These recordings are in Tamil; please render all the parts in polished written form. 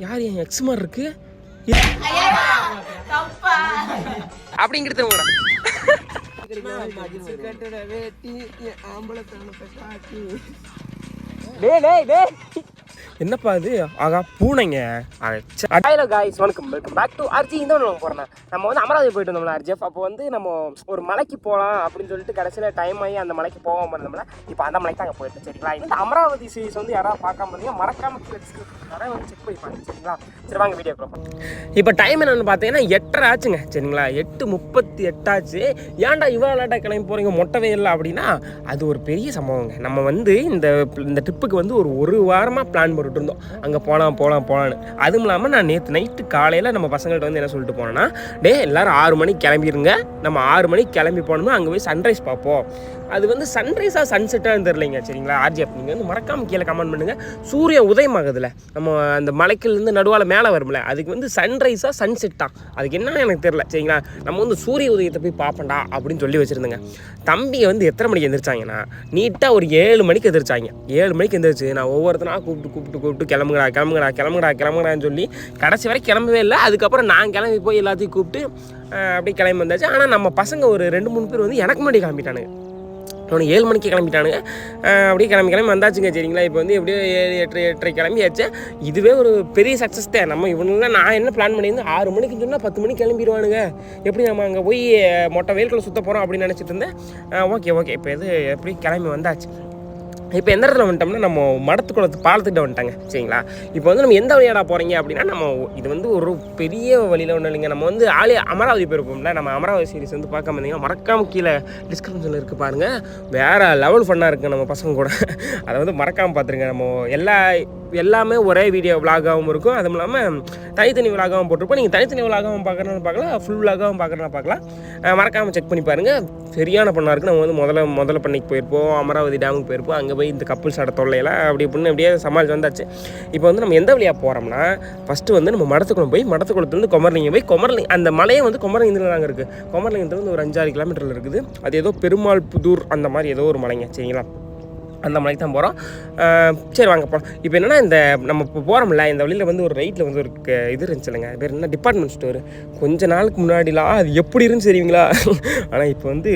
யார் என் எக்ஸ் மாதிரி இருக்கு அப்படிங்கிறது என்னப்பா இது ஆகா பூனைங்க. ஹலோ காய்ஸ், வணக்கம், வெல்கம் பேக் டு ஆர்ஜி. இந்த ஒன்று போகிறேன். நம்ம வந்து அமராவதி போயிட்டு வந்தோம்ல ஆர்ஜிஎஃப். அப்போ வந்து நம்ம ஒரு மலைக்கு போகலாம் அப்படின்னு சொல்லிட்டு கடைசியில் டைம் ஆகி அந்த மலைக்கு போகாமல் இருந்தோம்ல. இப்போ அந்த மலைக்கு தான் அங்கே போயிட்டு சரிங்களா. இந்த அமராவதி சீரிஸ் வந்து யாராவது பார்க்காம இருந்தீங்க மறக்காம நிறைய வந்து செக் பண்ணி பாருங்க சரிங்களா. சரி வாங்க வீடியோ பார்ப்போம். இப்போ டைம் என்னென்னு பார்த்தீங்கன்னா 8:30 ஆச்சுங்க சரிங்களா. 8:38 ஆச்சு. ஏன்டா இவ்வளோ லேட்டாக கிளம்பி போகிறீங்க மொட்டவே இல்லை அப்படின்னா அது ஒரு பெரிய சம்பவங்க. நம்ம வந்து இந்த ட்ரிப்புக்கு வந்து ஒரு வாரமாக பிளான் போட்டுட்டு இருந்தோம். அங்கே போகலான்னு. அதுவும் இல்லாமல் நான் நேற்று நைட்டு காலையில் நம்ம பசங்கள்கிட்ட வந்து என்ன சொல்லிட்டு போனேன்னா, எல்லோரும் 6 மணிக்கு கிளம்பிடுங்க, நம்ம 6 மணிக்கு கிளம்பி போனோம்னா அங்கே போய் சன்ரைஸ் பார்ப்போம். அது வந்து சன்ரைஸாக சன்செட்டாக தெரிலைங்க சரிங்களா. ஆர்ஜிஎஃப் நீங்கள் வந்து மறக்காமல் கீழே கமெண்ட் பண்ணுங்கள். சூரிய உதயம் ஆகுதுல நம்ம அந்த மலைக்கிலேருந்து நடுவால் மேலே வரும்ல, அதுக்கு வந்து சன்ரைஸாக சன்செட்டாக அதுக்கு என்னன்னு எனக்கு தெரில சரிங்களா. நம்ம வந்து சூரிய உதயத்தை போய் பார்ப்போண்டா அப்படின்னு சொல்லி வச்சுருந்தேங்க. தம்பியை வந்து எத்தனை மணிக்கு எந்திரிச்சாங்கன்னா நீட்டாக ஒரு 7 மணிக்கு எந்திரிச்சாங்க. 7 மணிக்கு எந்திரிச்சு நான் ஒவ்வொருத்தனா கூப்பிட்டு கிளம்புங்கடான்னு சொல்லி கடைசி வரை கிளம்பவே இல்லை. அதுக்கப்புறம் நான் கிளம்பி போய் எல்லாத்தையும் கூப்பிட்டு அப்படியே கிளம்பி வந்தாச்சு. ஆனால் நம்ம பசங்க ஒரு 2-3 பேர் வந்து எனக்கு முன்னாடி கிளம்பிட்டானுங்க. அவனுக்கு 7 மணிக்கு கிளம்பிட்டானுங்க. அப்படியே கிளம்பி வந்தாச்சுங்க சரிங்களா. இப்போ வந்து எப்படியோ 7-8:30 கிளம்பியாச்சு. இதுவே ஒரு பெரிய சக்ஸஸ் தான். நம்ம இவனுங்க நான் என்ன பிளான் பண்ணியிருந்தேன் 6 மணிக்கு சொன்னால் 10 மணிக்கு கிளம்பிடுவானுங்க, எப்படி நம்ம அங்கே போய் மொட்டை வெயில்குள்ளே சுற்ற போகிறோம் அப்படின்னு நினச்சிட்டு இருந்தேன். ஓகே இப்போ இது எப்படி கிளம்பி வந்தாச்சு. இப்போ எந்த இடத்துல வந்துட்டோம்னா நம்ம மடத்துக்குளத்து பாலத்துக்கிட்ட வந்துட்டாங்க சரிங்களா. இப்போ வந்து நம்ம எந்த வழியாடா போகிறீங்க அப்படின்னா, நம்ம இது வந்து ஒரு பெரிய வழியில் ஒன்றும் இல்லைங்க. நம்ம வந்து அமராவதி போயிருப்போம்ல. நம்ம அமராவதி சீரிஸ் வந்து பார்க்காம இருந்தீங்கன்னா மறக்காமல் கீழே டிஸ்கிரிப்ஷனில் இருக்குது பாருங்கள். வேறு லெவல் ஃபன்னாக இருக்குது நம்ம பசங்க கூட. அதை வந்து மறக்காமல் பார்த்துருங்க. நம்ம எல்லாமே ஒரே வீடியோ விலாகாகவும் இருக்கும். அதுவும் இல்லாமல் தனித்தனி விலாகாகவும் போட்டிருப்போம். நீங்கள் தனித்தனி விலாகாகவும் பார்க்குறதுன்னு பார்க்கலாம், ஃபுல் விலாகாகவும் பார்க்குறதுனா பார்க்கலாம். மறக்காமல் செக் பண்ணி பாருங்கள். சரியான பண்ணாக இருக்குது. நம்ம வந்து முதல்ல பண்ணைக்கு போயிருப்போம், அமராவதி டேமுக்கு போயிருப்போம். அங்கே போய் இந்த கப்புள்ஸ் ஆட தொல்லையெல்லாம் அப்படி இப்படின்னு அப்படியே சமாளித்து வந்தாச்சு. இப்போ வந்து நம்ம எந்த வழியாக போகிறோம்னா, ஃபஸ்ட்டு வந்து நம்ம மடத்துக்குளம் போய் மடத்துக்குளத்துலேருந்து குமரலிங்கம் அந்த மலையை வந்து குமரலிங்கத்தில் தாங்க இருக்குது. குமரலிங்கத்துலேருந்து ஒரு 5-6 கிலோமீட்டரில் இருக்குது. அது ஏதோ பெருமாள் புதூர் அந்த மாதிரி ஏதோ ஒரு மலைங்க சரிங்களா. அந்த மலைக்கு தான் போகிறோம். சரி வாங்க போகிறோம். இப்போ என்னென்னா நம்ம இப்போ போகிறோம்ல இந்த வழியில் வந்து ஒரு ரைட்டில் வந்து ஒரு இது இருந்துச்சு இல்லைங்க. பேர் என்ன டிபார்ட்மெண்ட் ஸ்டோரு. கொஞ்ச நாளுக்கு முன்னாடிலாம் அது எப்படி இருந்துச்சு தெரியுங்களா. ஆனால் இப்போ வந்து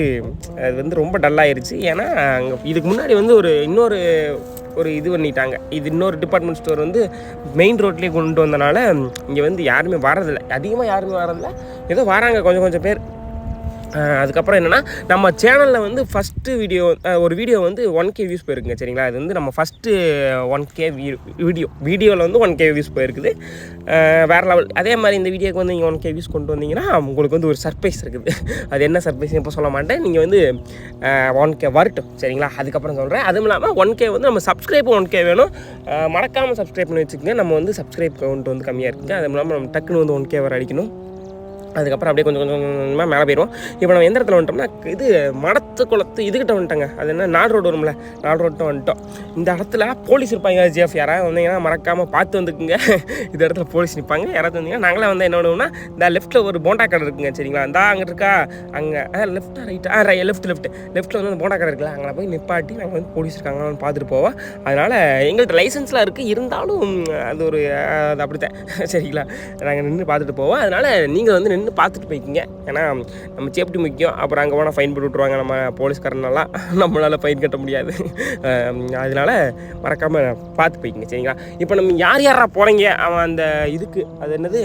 அது வந்து ரொம்ப டல்லாகிருச்சு. ஏன்னா அங்கே இதுக்கு முன்னாடி வந்து இன்னொரு இது பண்ணிட்டாங்க. இது இன்னொரு டிபார்ட்மெண்ட் ஸ்டோர் வந்து மெயின் ரோட்லேயே கொண்டு வந்தனால இங்கே வந்து யாருமே வரதில்லை, அதிகமாக யாருமே வரதில்லை. ஏதோ வராங்க கொஞ்சம் பேர். அதுக்கப்புறம் என்னென்னா நம்ம சேனலில் வந்து ஃபஸ்ட்டு ஒரு வீடியோ வந்து 1K வியூஸ் போயிருக்குங்க சரிங்களா. அது வந்து நம்ம ஃபஸ்ட்டு 1K வீடியோவில் வந்து 1K வியூஸ் போயிருக்குது. வேறு லெவல். அதே மாதிரி இந்த வீடியோக்கு வந்து நீங்கள் 1K வியூஸ் கொண்டு வந்தீங்கன்னா உங்களுக்கு வந்து ஒரு சர்ப்ரைஸ் இருக்குது. அது என்ன சர்ப்ரைஸ் இப்போ சொல்ல மாட்டேன். நீங்கள் வந்து 1K வரட்டும் சரிங்களா, அதுக்கப்புறம் சொல்கிறேன். அதுவும் இல்லாமல் 1K வந்து நம்ம சப்ஸ்கிரைப் 1K வேணும். மறக்காமல் சப்ஸ்கிரைப் பண்ணி வச்சுக்கோங்க. நம்ம வந்து சப்ஸ்கிரைப் கவுண்ட் வந்து கம்மியாக இருக்குங்க. அதுவும் இல்லாமல் நம்ம டக்குன்னு வந்து 1K வர அடிக்கணும். அதுக்கப்புறம் அப்படியே கொஞ்சமாக மேலே போயிடுவோம். இப்போ நம்ம எந்த இடத்துல வந்துட்டோம்னா இது மடத்துக்குளத்து இதுக்கிட்ட வந்துட்டோங்க. அது என்ன நாடு ரோடு வரும்ல, நாடு ரோட்டு வந்துட்டோம். இந்த இடத்துல போலீஸ் இருப்பாங்க. ஜிஎஃப் யாராவது வந்தீங்கன்னா மறக்காமல் பார்த்து வந்துக்குங்க. இந்த இடத்துல போலீஸ் நிற்பாங்க. யாராவது வந்தீங்கன்னா நாங்களே வந்து என்ன பண்ணுவோம்னா இந்த லெஃப்ட்டில் ஒரு போண்டா கடை இருக்குங்க சரிங்களா. இந்த அங்கே இருக்கா அங்கே லெஃப்ட்டாக ரைட்டா லெஃப்ட்டில் வந்து அந்த போண்டா கடை இருக்குல்ல, அங்கே போய் நிப்பாட்டி நாங்கள் வந்து போலீஸ் இருக்காங்கன்னு பார்த்துட்டு போவோம். அதனால் எங்கள்கிட்ட லைசன்ஸ்லாம் இருக்குது, இருந்தாலும் அது அது அப்படித்தான் சரிங்களா. நாங்கள் நின்று பார்த்துட்டு போவோம். அதனால் நீங்கள் வந்து நின்று பார்த்துட்டு போய்க்கிங்க. ஏன்னா நம்ம சேஃப்டி முக்கியம். அப்புறம் அங்கே போனால் ஃபைன் போட்டு விட்ருவாங்க நம்ம போலீஸ்காரனெல்லாம். நம்மளால் ஃபைன் கட்ட முடியாது. அதனால் மறக்காமல் பார்த்து போய்க்கிங்க சரிங்களா. இப்போ நம்ம யாரா போகிறீங்க அவன் அந்த இதுக்கு அது என்னது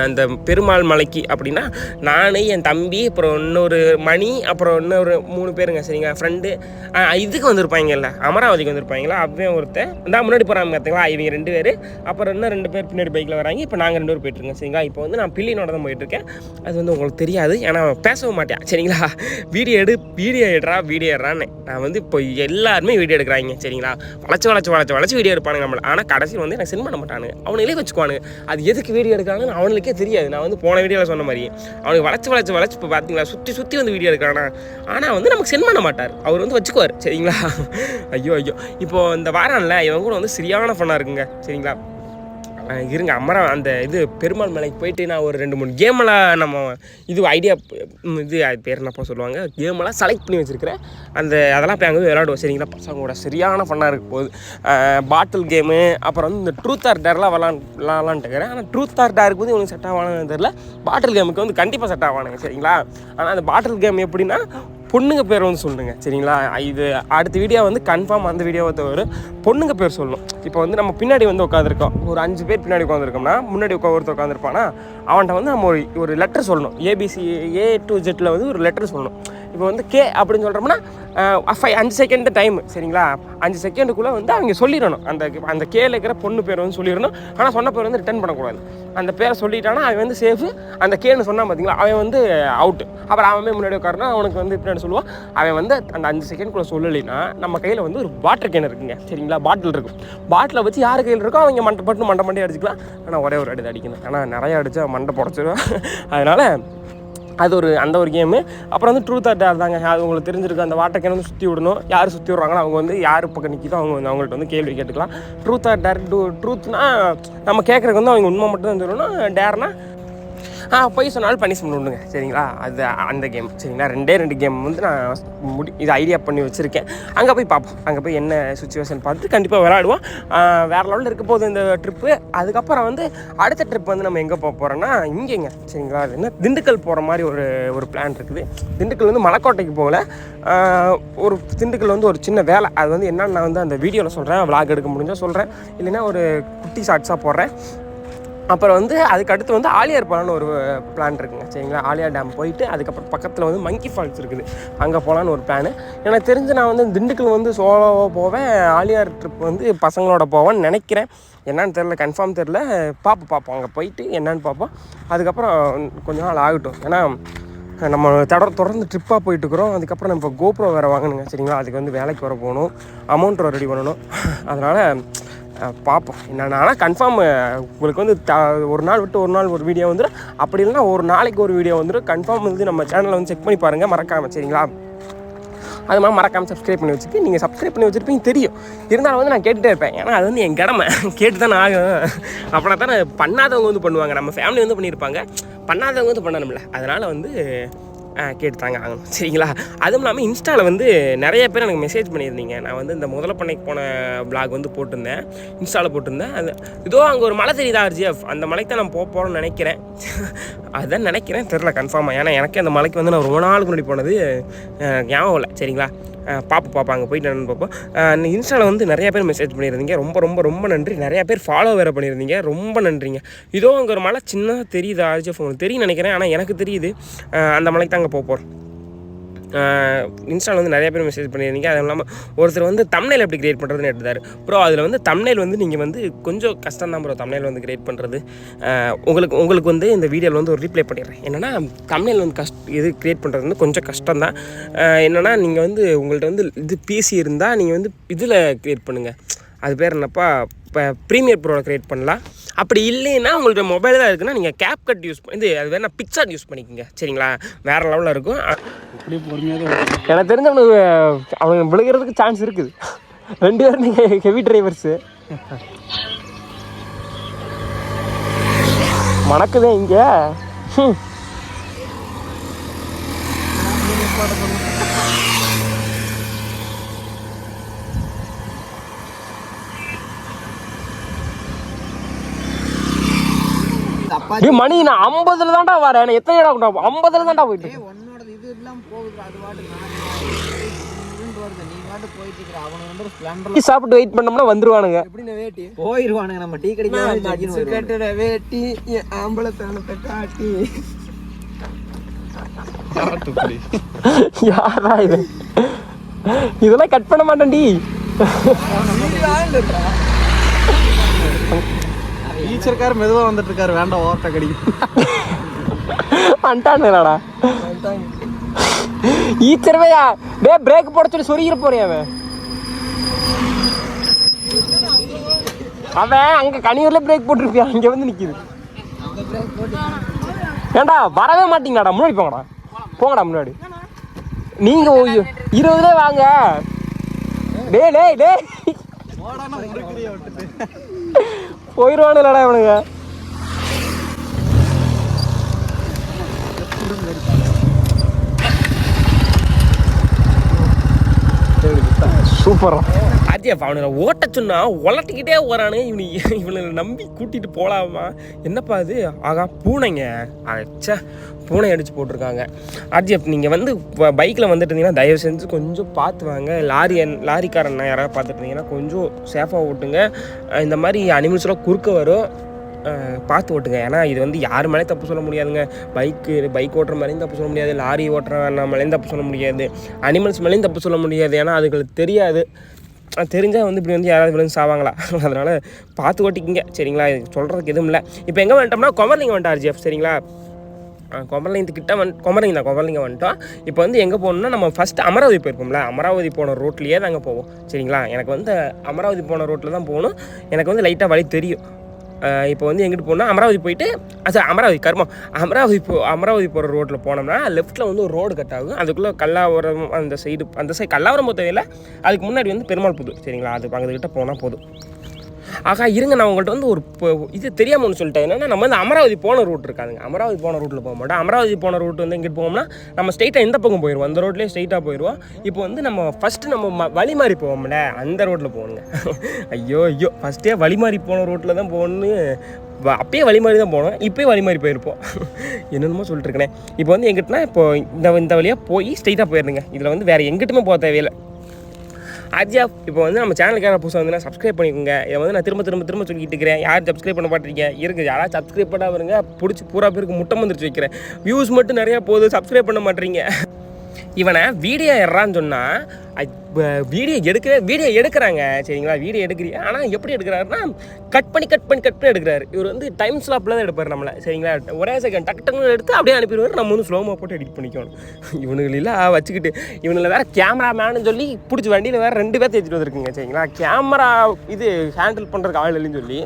அந்த பெருமாள் மலைக்கு அப்படின்னா நான், என் தம்பி, அப்புறம் இன்னொரு மணி, அப்புறம் இன்னொரு 3 பேருங்க சரிங்க ஃப்ரெண்டு. இதுக்கு வந்திருப்பாங்கல்ல, அமராவதிக்கு வந்திருப்பாங்களா. அவன் ஒருத்தன் இந்த முன்னாடி போகிறாங்க பார்த்தீங்களா, இவங்க 2 பேர். அப்புறம் இன்னும் 2 பேர் பின்னாடி பைக்கில் வராங்க. இப்போ நாங்கள் 2 பேர் போயிட்டுருக்கோம் சரிங்களா. இப்போ வந்து நான் பில்லினோட தான் போயிட்டுருக்கேன். அது வந்து உங்களுக்கு தெரியாது, ஏன்னா பேசவும் மாட்டேன் சரிங்களா. வீடியோ எடுறான்னு நான் வந்து இப்போ எல்லாருமே வீடியோ எடுக்கிறாங்க சரிங்களா. வளைச்சு வீடியோ எடுப்பானுங்க நம்மளை. ஆனால் கடைசியில் வந்து எனக்கு சென்ட் பண்ண மாட்டானுங்க, அவனுங்களே வச்சுக்குவானுங்க. அது எதுக்கு வீடியோ எடுக்கிறாங்கன்னு அவனுக்கே தெரியாது. நான் வந்து போன வீடியோவில் சொன்ன மாதிரி அவனுக்கு வளைச்சு இப்போ பார்த்தீங்களா சுற்றி வந்து வீடியோ எடுக்கிறானா. ஆனால் வந்து நமக்கு சென்ட் பண்ண மாட்டார், அவர் வந்து வச்சுக்குவார் சரிங்களா. ஐயோ இப்போது இந்த வாரம்ல இவங்க கூட வந்து சரியான ஃபன்னாக இருக்குங்க சரிங்களா. இருங்க அந்த இது பெருமாள் மலைக்கு போயிட்டு நான் ஒரு 2-3 கேமெல்லாம் நம்ம இது ஐடியா இது பேர் என்னப்பா சொல்லுவாங்க கேமெல்லாம் செலக்ட் பண்ணி வச்சுருக்கிறேன். அதெல்லாம் போய் அங்கே போய் விளையாடுவோம் சரிங்களா. பசங்களோட சரியான ஃபன்னாக இருக்க போகுது. பாட்டில் கேமு அப்புறம் வந்து இந்த ட்ரூத் ஆர் டேர்லாம் விளாண்டுட்டு இருக்கிறேன். ஆனால் ட்ரூத் ஆர் டேருக்கு வந்து இவனுக்கு செட் ஆவானுன்னு தெரியல. பாட்டில் கேமுக்கு வந்து கண்டிப்பாக செட் ஆவானுங்க சரிங்களா. ஆனால் அந்த பாட்டில் கேம் எப்படின்னா பொண்ணுங்க பேர் வந்து சொல்லுங்க சரிங்களா. இது அடுத்த வீடியோ வந்து கன்ஃபார்ம் அந்த வீடியோவை தவிர பொண்ணுங்க பேர் சொல்லணும். இப்போ வந்து நம்ம பின்னாடி வந்து உட்காந்துருக்கோம், ஒரு 5 பேர் பின்னாடி உட்காந்துருக்கோம்னா முன்னாடி ஒருத்தர் உட்காந்துருப்பானா அவன்கிட்ட வந்து நம்ம ஒரு லெட்டர் சொல்லணும். ABC A to Z வந்து ஒரு லெட்டர் சொல்லணும். இப்போ வந்து கே அப்படின்னு சொல்கிறோம்னா 5 செகண்ட் டைம் சரிங்களா. 5 செகண்டுக்குள்ளே வந்து அவங்க சொல்லிடணும். அந்த கேல இருக்கிற பொண்ணு பேர் வந்து சொல்லிடணும். ஆனால் சொன்ன பேர் வந்து ரிட்டர்ன் பண்ணக்கூடாது. அந்த பேரை சொல்லிட்டானா அவன் வந்து சேஃபு. அந்த கேன்னு சொன்னான் பார்த்தீங்களா அவன் வந்து அவுட்டு. அப்புறம் அவன் முன்னாடி உட்காருனா அவனுக்கு வந்து பின்னாடி சொல்லுவான். அவன் வந்து அந்த 5 செகண்ட்குள்ளே சொல்லலைன்னா நம்ம கையில் வந்து ஒரு வாட்டர் கேன் இருக்குங்க சரிங்களா. பாட்டில் இருக்கும். பாட்டிலை வச்சு யார் கையில் இருக்கோ அவங்க மண்டை அடிச்சுக்கலாம். ஆனால் ஒரே ஒரு அடி அடிக்கணும். ஆனால் நிறையா அடித்தா மண்டை புடச்சிடுவேன். அதனால் அது அந்த ஒரு கேமு. அப்புறம் வந்து ட்ரூத் ஆர் டேர் தாங்க. அது உங்களுக்கு தெரிஞ்சிருக்கு. அந்த வாட்டர் கேன் வந்து சுற்றி விடணும். யார் சுற்றி விட்றாங்களோ அவங்க வந்து யார் பக்கம் நிற்கிதோ அவங்கள்ட்ட வந்து கேள்வி கேட்டுக்கலாம். ட்ரூத் ஆர் டேர் ட்ரூத்னா நம்ம கேட்குறதுக்கு வந்து அவங்க உண்மை மட்டும் தான் சொல்லணும். டேர்னா போய் சொன்னாலும் பனிஷ்மெண்ட் உண்டுங்க சரிங்களா. அது அந்த கேம் சரிங்களா. 2 கேம் வந்து நான் இது ஐடியா பண்ணி வச்சுருக்கேன். அங்கே போய் பார்ப்போம். அங்கே போய் என்ன சுச்சுவேஷன் பார்த்துட்டு கண்டிப்பாக விளையாடுவோம். வேறு லெவலில் இருக்க போகுது இந்த ட்ரிப்பு. அதுக்கப்புறம் வந்து அடுத்த ட்ரிப் வந்து நம்ம எங்கே போக போகிறோன்னா இங்கேங்க சரிங்களா. அது என்ன திண்டுக்கல் போகிற மாதிரி ஒரு பிளான் இருக்குது. திண்டுக்கல் வந்து மலைக்கோட்டைக்கு போகல. ஒரு திண்டுக்கல் வந்து ஒரு சின்ன வேலை. அது வந்து என்னென்னு நான் வந்து அந்த வீடியோவில் சொல்கிறேன். விளாக் எடுக்க முடிஞ்சால் சொல்கிறேன், இல்லைன்னா ஒரு குட்டி ஷார்ட்ஸாக போடுறேன். அப்புறம் வந்து அதுக்கு அடுத்து வந்து ஆலியார் போகலான்னு ஒரு பிளான் இருக்குங்க சரிங்களா. ஆலியார் டேம் போயிட்டு அதுக்கப்புறம் பக்கத்தில் வந்து மங்கி ஃபால்ஸ் இருக்குது, அங்கே போகலான்னு ஒரு பிளானு. எனக்கு தெரிஞ்சு நான் வந்து திண்டுக்கல் வந்து சோலோவாக போவேன். ஆலியார் ட்ரிப் வந்து பசங்களோட போவேன்னு நினைக்கிறேன். என்னன்னு தெரில, கன்ஃபார்ம் தெரில. பார்ப்போம் அங்கே போயிட்டு என்னன்னு பார்ப்போம். அதுக்கப்புறம் கொஞ்ச நாள் ஆகட்டும். ஏன்னா நம்ம தொடர்ந்து ட்ரிப்பாக போயிட்டுருக்குறோம். அதுக்கப்புறம் நம்ம கோப்ரோ வேறு வாங்கணுங்க சரிங்களா. அதுக்கு வந்து வேலைக்கு வர போகணும், அமௌண்ட் ரெடி பண்ணணும். அதனால் பார்ப்போம் என்னென்னா. ஆனால் கன்ஃபார்ம் உங்களுக்கு வந்து ஒரு நாள் விட்டு ஒரு நாள் ஒரு வீடியோ வந்துடும். அப்படி இல்லைன்னா ஒரு நாளைக்கு ஒரு வீடியோ வந்துடும். கன்ஃபார்ம் வந்து நம்ம சேனலை வந்து செக் பண்ணி பாருங்கள் மறக்காமல் சரிங்களா. அது மாதிரி மறக்காமல் சப்ஸ்கிரைப் பண்ணி வச்சுட்டு நீங்கள் சப்ஸ்கிரைப் பண்ணி வச்சுருப்பீங்க தெரியும். இருந்தாலும் வந்து நான் கேட்டுகிட்டே இருப்பேன். ஏன்னா அது வந்து என் கடமை, கேட்டு தானே ஆகும். அப்படின்னா தானே பண்ணாதவங்க வந்து பண்ணுவாங்க. நம்ம ஃபேமிலி வந்து பண்ணியிருப்பாங்க, பண்ணாதவங்க வந்து பண்ணணும்ல. அதனால் வந்து கேட்டு தாங்க ஆகணும் சரிங்களா. அதுவும் இல்லாமல் இன்ஸ்டாவில் வந்து நிறைய பேர் எனக்கு மெசேஜ் பண்ணியிருந்தீங்க. நான் வந்து இந்த முதல்ல பண்ணைக்கு போன வ்ளாக் வந்து போட்டிருந்தேன், இன்ஸ்டாவில் போட்டிருந்தேன். அது இதோ அங்கே ஒரு மலை தெரியுதா RGF, அந்த மலைக்கு தான் நான் போகிறோன்னு நினைக்கிறேன். அதுதான் நினைக்கிறேன், தெரில கன்ஃபார்மாக. ஏன்னா எனக்கே அந்த மலைக்கு வந்து நான் ரொம்ப நாளுக்கு முன்னாடி போனது ஞாபகம் இல்லை சரிங்களா. பார்ப்போம் அங்கே போயிட்டு என்னென்னு பார்ப்போம். இன்ஸ்டாவில் வந்து நிறைய பேர் மெசேஜ் பண்ணியிருந்தீங்க, ரொம்ப ரொம்ப ரொம்ப நன்றி. நிறையா பேர் ஃபாலோ வேறு பண்ணியிருந்தீங்க, ரொம்ப நன்றிங்க. இதோ அங்கே ஒரு மலை சின்னதாக தெரியுது RGF, உங்களுக்கு தெரியும் நினைக்கிறேன். ஆனால் எனக்கு தெரியுது அந்த மலைக்கு தான் அங்கே போகிறோம். இன்ஸ்டாவில் வந்து நிறைய பேர் மெசேஜ் பண்ணியிருந்தீங்க. அதுவும் இல்லாமல் ஒருத்தர் வந்து தம்ப்நெயில் எப்படி கிரியேட் பண்ணுறதுன்னு எடுத்தார். ப்ரோ அதில் வந்து தம்ப்நெயில் வந்து நீங்கள் வந்து கொஞ்சம் கஷ்டம் தான் ப்ரோ தம்ப்நெயில் வந்து கிரியேட் பண்ணுறது. உங்களுக்கு வந்து இந்த வீடியோவில் வந்து ஒரு ரீப்ளை பண்ணிடுறேன். என்னென்னா தம்ப்நெயில் வந்து இது கிரியேட் பண்ணுறது வந்து கொஞ்சம் கஷ்டம் தான். என்னென்னா நீங்கள் வந்து உங்கள்கிட்ட வந்து இது PC இருந்தால் நீங்கள் வந்து இதில் கிரியேட் பண்ணுங்கள். அது பேர் என்னப்பா, இப்போ ப்ரீமியர் ப்ரோவில் க்ரியேட் பண்ணலாம். அப்படி இல்லைன்னா உங்கள்கிட்ட மொபைல் தான் இருக்குன்னா நீங்கள் CapCut யூஸ் பண்ணி அது வேணா பிக்சார்ட் யூஸ் பண்ணிக்கோங்க சரிங்களா. வேறு லெவலில் இருக்கும். அப்படியே பொறுமையாக எனக்கு தெரிஞ்சவனுக்கு அவங்க விழுகிறதுக்கு சான்ஸ் இருக்குது. 2 பேரும் நீங்கள் ஹெவி டிரைவர்ஸு மணக்குதே இங்கே. மணி நான் 50ல தான்டா வரேன். எத்தனை இடம் 50ல தான்டா போயிட்டு உன்னோட இது எல்லாம் போகுது. அது வாட்டு சாப்பிட்டு வெயிட் பண்ணோம்னா வந்துருவானுங்க. எப்படின்னா வேட்டி போயிருவானுங்க. நம்ம டீ கடைக்கு வேட்டி ஆம்பளை தானத்தை காட்டி யாரா இது? இதெல்லாம் கட் பண்ண மாட்டேன் டி. டீச்சர்கார் மெதுவாக வந்துட்டு இருக்காரு, வேண்டாம் ஓட்ட கடிக்கும் அண்டானுடா ஈச்சர்வையா. டே பிரேக் போட சொல்லி சொருகிற போறியா அவன் அங்க கனியூர்ல பிரேக் போட்டுருப்பியா, இங்க வந்து நிக்குது. ஏண்டா வரவே மாட்டீங்களாடா, முன்னாடி போங்கடா முன்னாடி. நீங்க 20 வாங்க. டே போயிடுவானுலடா இவனுங்க. சூப்பரா ஆர்ஜிஎஃப் அவனை ஓட்ட சொன்னா உலட்டிக்கிட்டே வரானு. இவனை நம்பி கூட்டிட்டு போகலாமா? என்னப்பா அது? ஆகா பூனைங்க. ஆச்சா பூனை அடித்து போட்டிருக்காங்க. ஆர்ஜிஎஃப் நீங்கள் வந்து பைக்கில் வந்துட்டு இருந்தீங்கன்னா தயவு செஞ்சு கொஞ்சம் பார்த்து வாங்க. லாரிக்காரன் யாராவது பார்த்துட்டு இருந்தீங்கன்னா கொஞ்சம் சேஃபாக ஓட்டுங்க. இந்த மாதிரி அனிமல்ஸ்லாம் குறுக்க வரும், பார்த்து ஓட்டுங்க. ஏன்னா இது வந்து யார் மேலேயும் தப்பு சொல்ல முடியாதுங்க. பைக் ஓட்டுற மாதிரியும் தப்பு சொல்ல முடியாது, லாரி ஓட்டுற மேலேயும் தப்பு சொல்ல முடியாது, அனிமல்ஸ் மேலேயும் தப்பு சொல்ல முடியாது. ஏன்னா அதுங்களுக்கு தெரியாது. தெரிஞ்சால் வந்து இப்படி வந்து யாராவது விழுந்து சாவாங்களா? அதனால் பார்த்து ஓட்டிக்கிங்க சரிங்களா? சொல்கிறதுக்கு எதுவும் இல்லை. இப்போ எங்கே வந்துட்டோம்னா கொமர்லிங்க வந்துட்டோம் ஆர்ஜிஎஃப் சரிங்களா? கொமர்லிங்க வந்துட்டோம். இப்போ வந்து எங்கே போகணுன்னா நம்ம ஃபஸ்ட்டு அமராவதி போயிருப்போம்ல, அமராவதி போன ரோட்லேயே தாங்க போவோம் சரிங்களா? எனக்கு வந்து அமராவதி போன ரோட்டில் தான் போகணும். எனக்கு வந்து லைட்டாக வழி தெரியும். இப்போ வந்து எங்கிட்டு போனால் அமராவதி போயிட்டு அமராவதி போகிற ரோட்டில் போனோம்னா லெஃப்ட்டில் வந்து ஒரு ரோடு கட் ஆகும். அதுக்குள்ளே கல்லாவரம் அந்த சைடு கல்லாவரம் தேவையில்லை, அதுக்கு முன்னாடி வந்து பெருமாள் புது சரிங்களா? அது அங்ககிட்ட போனால் போதும். ஆகா இருங்க, நான் உங்கள்கிட்ட வந்து ஒரு இது தெரியாமல் ஒன்று சொல்லிட்டேன். என்னென்னா நம்ம வந்து அமராவதி போன ரூட் இருக்காதுங்க. அமராவதி போன ரூட்டில் போக மாட்டோம். அமராவதி போன ரூட் வந்து எங்கிட்டு போவோம்னா நம்ம ஸ்ட்ரைட்டாக எந்த பக்கம் போயிடுவோம், அந்த ரோட்லேயே ஸ்ட்ரைட்டாக போயிடுவோம். இப்போ வந்து நம்ம ஃபஸ்ட்டு நம்ம வழி மாறி போவோம்ல, அந்த ரோட்டில் போகணுங்க. ஐயோ ஃபஸ்ட்டே வழி மாறி போன ரோட்டில் தான் போகணுன்னு அப்பயே வழி மாறி தான் போனோம். இப்போயே வழி மாறி போயிருப்போம். என்னென்னமோ சொல்லிட்டு இருக்கேனே. இப்போ வந்து எங்கிட்டனா இப்போ இந்த வழியாக போய் ஸ்ட்ரைட்டாக போயிருந்துங்க. இதில் வந்து வேறு எங்கிட்டுமே போக தேவையில்லை. ஆர்ஜிஎஃப் இப்போ வந்து நம்ம சேனலுக்கான புதுசாக வந்து நான் சப்ஸ்கிரைப் பண்ணிக்கோங்க. இதை வந்து நான் திரும்ப சொல்லிட்டு இருக்கிறேன். யார் சப்ஸ்கிரைப் பண்ண மாட்டேறீங்க இருக்குது? யாராவது சப்ஸ்கிரைப் பண்ணால் வருங்க, பிடிச்சி பூரா பேருக்கு முட்டை வந்துருச்சு வைக்கிறேன். வியூஸ் மட்டும் நிறையா போகுது, சப்ஸ்கிரைப் பண்ண மாட்டேறீங்க. இவனை வீடியோ எடுறான்னு சொன்னால் வீடியோ எடுக்கிறாங்க சரிங்களா? வீடியோ எடுக்கிறீங்க, ஆனால் எப்படி எடுக்கிறாருன்னா கட் பண்ணி எடுக்கிறாரு. இவர் வந்து டைம் ஸ்லாப்பில் தான் எடுப்பார் நம்மளை சரிங்களா? ஒரே செகண்ட் டக்குன்னு எடுத்து அப்படியே அனுப்பிடுவார். நம்ம வந்து ஸ்லோமாக போட்டு எடிட் பண்ணிக்கணும். இவனுங்களெல்லாம் வச்சுக்கிட்டு இவனில் வேறு கேமராமேனு சொல்லி பிடிச்சி வண்டியில் வேறு 2 பேர் தேய்ச்சிட்டு வந்துருக்குங்க சரிங்களா? கேமரா இது ஹேண்டில் பண்ணுறதுக்கு ஆள் இல்லைன்னு சொல்லி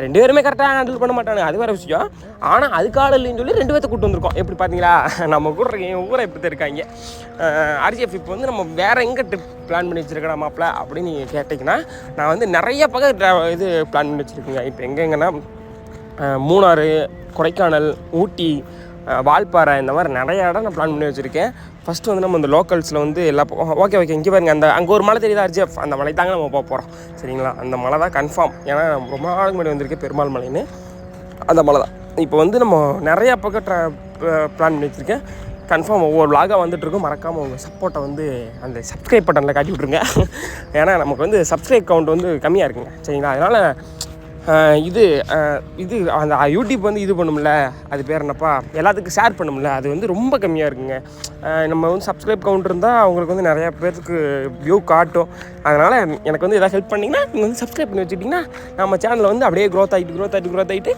2 பேருமே கரெக்டாக ஹேண்டில் பண்ண மாட்டாங்க, அது வேறு விஷயம். ஆனால் அதுக்கு ஆள் இல்லைன்னு சொல்லி 2 பேர்த்த கூப்பிட்டு வந்திருக்கோம். எப்படி பார்த்தீங்களா? நம்ம கூட ஊரை எப்படி தான் இருக்காங்க. ஆர்ஜிஎஃப் இப்போ வந்து நம்ம வேறு எங்கே ட்ரிப் பிளான் பண்ணி வச்சுருக்கேன் மாப்பிள்ள அப்படின்னு நீங்கள் கேட்டிங்கன்னா, நான் வந்து நிறைய பக்கம் இது பிளான் பண்ணி வச்சுருக்கேங்க. இப்போ எங்கெங்கன்னா மூணாறு, கொடைக்கானல், ஊட்டி, வால்பாறை, இந்த மாதிரி நிறைய இடம் நான் பிளான் பண்ணி வச்சுருக்கேன். ஃபஸ்ட்டு வந்து நம்ம இந்த லோக்கல்ஸில் வந்து எல்லா ஓகே இங்கே பாருங்க, அங்கே ஒரு மலை தெரியுதா ஆர்ஜிஎஃப்? அந்த மலை தாங்க நம்ம போக போகிறோம் சரிங்களா? அந்த மலை தான் கன்ஃபார்ம். ஏன்னா ரொம்ப நாளுக்கு முன்னாடி வந்திருக்கு பெருமாள் மலைன்னு, அந்த மலை தான். இப்போ வந்து நம்ம நிறையா பக்கம் பிளான் பண்ணி வச்சுருக்கேன். கன்ஃபார்ம் ஒவ்வொரு விலாகாக வந்துட்டுருக்கும். மறக்காமல் உங்கள் சப்போர்ட்டை வந்து அந்த சப்ஸ்கிரைப் பட்டனில் காட்டி விட்ருங்க. ஏன்னா நமக்கு வந்து சப்ஸ்கிரைப் கவுண்ட் வந்து கம்மியாக இருக்குங்க சரிங்களா? அதனால் இது அந்த யூடியூப் வந்து இது பண்ணும்ல, அது பேர் என்னப்பா, எல்லாத்துக்கும் ஷேர் பண்ணும்ல, அது வந்து ரொம்ப கம்மியாக இருக்குங்க. நம்ம வந்து சப்ஸ்கிரைப் கவுண்ட் இருந்தால் அவங்களுக்கு வந்து நிறையா பேருக்கு வியூ காட்டும். அதனால் எனக்கு வந்து எதாவது ஹெல்ப் பண்ணிங்கன்னா நீங்கள் வந்து சப்ஸ்கிரைப் பண்ணி வச்சுக்கிட்டிங்கன்னா நம்ம சேனலில் வந்து அப்படியே க்ரோத் ஆகிட்டு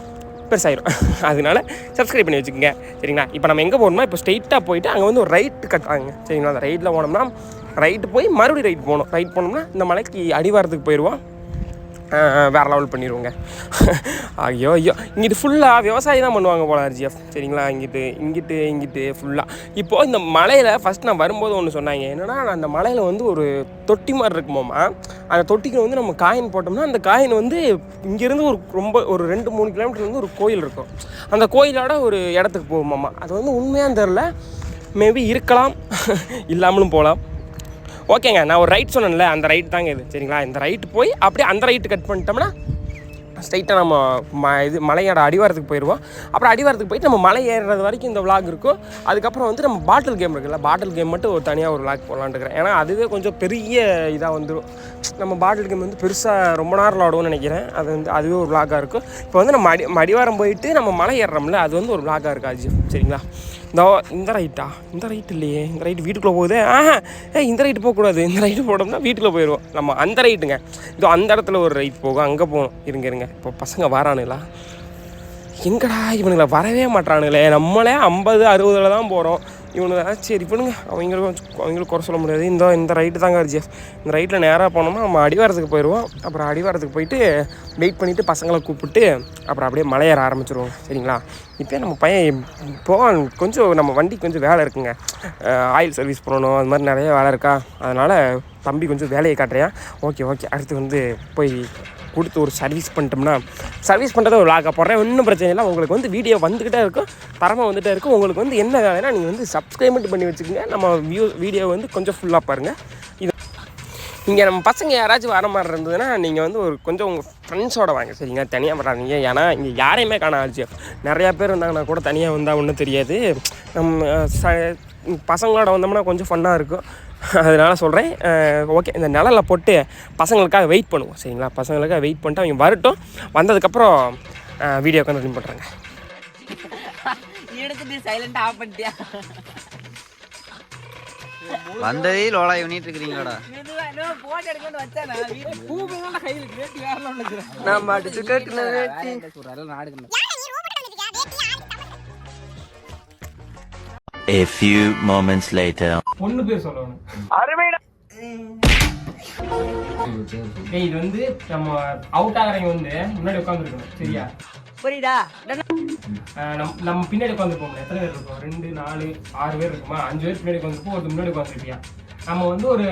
பெருசாயிரும். அதனால சப்ஸ்கிரைப் பண்ணி வச்சுக்கோங்க சரிங்களா? இப்போ நம்ம எங்கே போகணும்னா இப்போ ஸ்ட்ரெயிட்டாக போயிட்டு அங்கே வந்து ஒரு ரைட்டு கட்டாங்க சரிங்களா? அந்த ரைட்டில் போனோம்னா ரைட்டு போய் மறுபடியும் ரைட் போனோம்னா இந்த மலைக்கு அடிவாரத்துக்கு போயிடுவோம். வேறு லெவல் பண்ணிடுவோங்க. ஐயோ இங்கிட்டு ஃபுல்லாக விவசாயம் தான் பண்ணுவாங்க போல ஆர்ஜிஎஃப் சரிங்களா? இங்கிட்டு ஃபுல்லாக. இப்போது இந்த மலையில் ஃபஸ்ட் நான் வரும்போது ஒன்று சொன்னாங்க. என்னென்னா அந்த மலையில் வந்து ஒரு தொட்டி மாதிரி இருக்குமாம்மா. அந்த தொட்டிக்கு வந்து நம்ம காயின் போட்டோம்னா அந்த காயின் வந்து இங்கேருந்து ஒரு 2-3 கிலோமீட்டர் வந்து ஒரு கோயில் இருக்கும். அந்த கோயிலோட ஒரு இடத்துக்கு போகுமாம்மா. அது வந்து உண்மையாக தெரில, மேபி இருக்கலாம், இல்லாமலும் போகலாம். ஓகேங்க, நான் ஒரு ரைட் சொன்னேன்ல, அந்த ரைட் தாங்க இது சரிங்களா? இந்த ரைட்டு போய் அப்படியே அந்த ரைட்டு கட் பண்ணிட்டோம்னா ஸ்ட்ரைட்டாக நம்ம மலையோட அடிவாரத்துக்கு போயிடுவோம். அப்புறம் அடிவாரத்துக்கு போயிட்டு நம்ம மலை ஏறுறது வரைக்கும் இந்த விலாக் இருக்கும். அதுக்கப்புறம் வந்து நம்ம பாட்டில் கேம் இருக்குல்ல, பாட்டில் கேம் மட்டும் ஒரு தனியாக ஒரு விலாக் போடலான்னு இருக்கிறேன். ஏன்னா அதுவே கொஞ்சம் பெரிய இதாக வந்துடும். நம்ம பாட்டில் கேம் வந்து பெருசாக ரொம்ப நேரம் விளாடுவோம்னு நினைக்கிறேன். அது வந்து அதுவே ஒரு விலாகாக இருக்கும். இப்போ வந்து நம்ம அடிவாரம் போயிட்டு நம்ம மலை ஏறுறோம்ல, அது வந்து ஒரு விலாகாக இருக்காது சரிங்களா? இந்த ரைட் இல்லையே, இந்த ரைட்டு வீட்டுக்குள்ளே போகுது. இந்த ரைட்டு போகக்கூடாது, இந்த ரைட்டு போட்டோம்னா வீட்டுக்குள்ளே போயிடுவோம். நம்ம அந்த ரைட்டுங்க, அந்த இடத்துல ஒரு ரைட் போகும், அங்கே போகணும். இருங்க இப்போ பசங்க வரானுங்களா? எங்கடா இவனுங்களை வரவே மாட்டானுங்களே. நம்மளே 50-60 தான் போகிறோம். இவனு சரி பண்ணுங்க அவங்களுக்கு குறை சொல்ல முடியாது. இந்த ரைட்டு தாங்க RGF. இந்த ரைட்டில் நேராக போனோம்னா நம்ம அடிவாரத்துக்கு போயிடுவோம். அப்புறம் அடிவாரத்துக்கு போயிட்டு வெயிட் பண்ணிவிட்டு பசங்களை கூப்பிட்டு அப்புறம் அப்படியே மலையேற ஆரம்பிச்சிருவோம். சரிங்களா? இப்போ நம்ம பையன் போவான். கொஞ்சம் நம்ம வண்டிக்கு கொஞ்சம் வேலை இருக்குங்க. ஆயில் சர்வீஸ் பண்ணணும், அது மாதிரி நிறைய வேலை இருக்கா. அதனால் தம்பி கொஞ்சம் வேலையை காட்டுறேன். ஓகே அடுத்து வந்து போய் கொடுத்து ஒரு சர்வீஸ் பண்ணிட்டோம்னா, சர்வீஸ் பண்ணுறத ஒரு லாக்காக போடுறேன். ஒன்றும் பிரச்சனை இல்லை. உங்களுக்கு வந்து வீடியோ வந்துக்கிட்டே இருக்கும், தரமாக வந்துகிட்டே இருக்கும். உங்களுக்கு வந்து என்ன வேலைன்னா நீங்கள் வந்து சப்ஸ்கிரைப் பண்ணி வச்சுக்கோங்க. நம்ம வீடியோ வந்து கொஞ்சம் ஃபுல்லாக பாருங்கள். இது இங்கே நம்ம பசங்க யாராச்சும் வர மாதிரி இருந்ததுன்னா நீங்கள் வந்து ஒரு கொஞ்சம் உங்கள் ஃப்ரெண்ட்ஸோடு வாங்க. சரிங்களா? தனியாக வராதீங்க. ஏன்னா இங்கே யாரையுமே காண RGF. நிறையா பேர் இருந்தாங்கன்னா கூட தனியாக வந்தால் ஒன்றும் தெரியாது. நம்ம பசங்களோட வந்தோம்னா கொஞ்சம் ஃபன்னாக இருக்கும். அதனால் சொல்கிறேன். ஓகே, இந்த நிழலில் போட்டு பசங்களுக்காக வெயிட் பண்ணுவோம். சரிங்களா? பசங்களுக்காக வெயிட் பண்ணிட்டு அவங்க வரட்டும். வந்ததுக்கப்புறம் வீடியோ கண்டினியூ பண்ணுறாங்க. சைலண்ட் ஆஃப் பண்ணிட்டியா? வந்ததே லோலாய் பண்ணிட்டு இருக்கிறீங்களாடா. A few moments later. பொண்ணு பேர் சொல்லணும். இது வந்து நம்ம அவுட் ஆகிறவங்க வந்து முன்னாடி உட்காந்துருக்கணும். சரியா? புரியுதா? நம்ம பின்னாடி உட்காந்துருப்போம். எத்தனை பேர் இருக்கும்? 2 4 6 பேர் இருக்குமா? 5 பேர் பின்னாடி உட்காந்துருப்போம். ஒரு முன்னாடி உட்காந்துருப்பியா? நம்ம வந்து ஒரு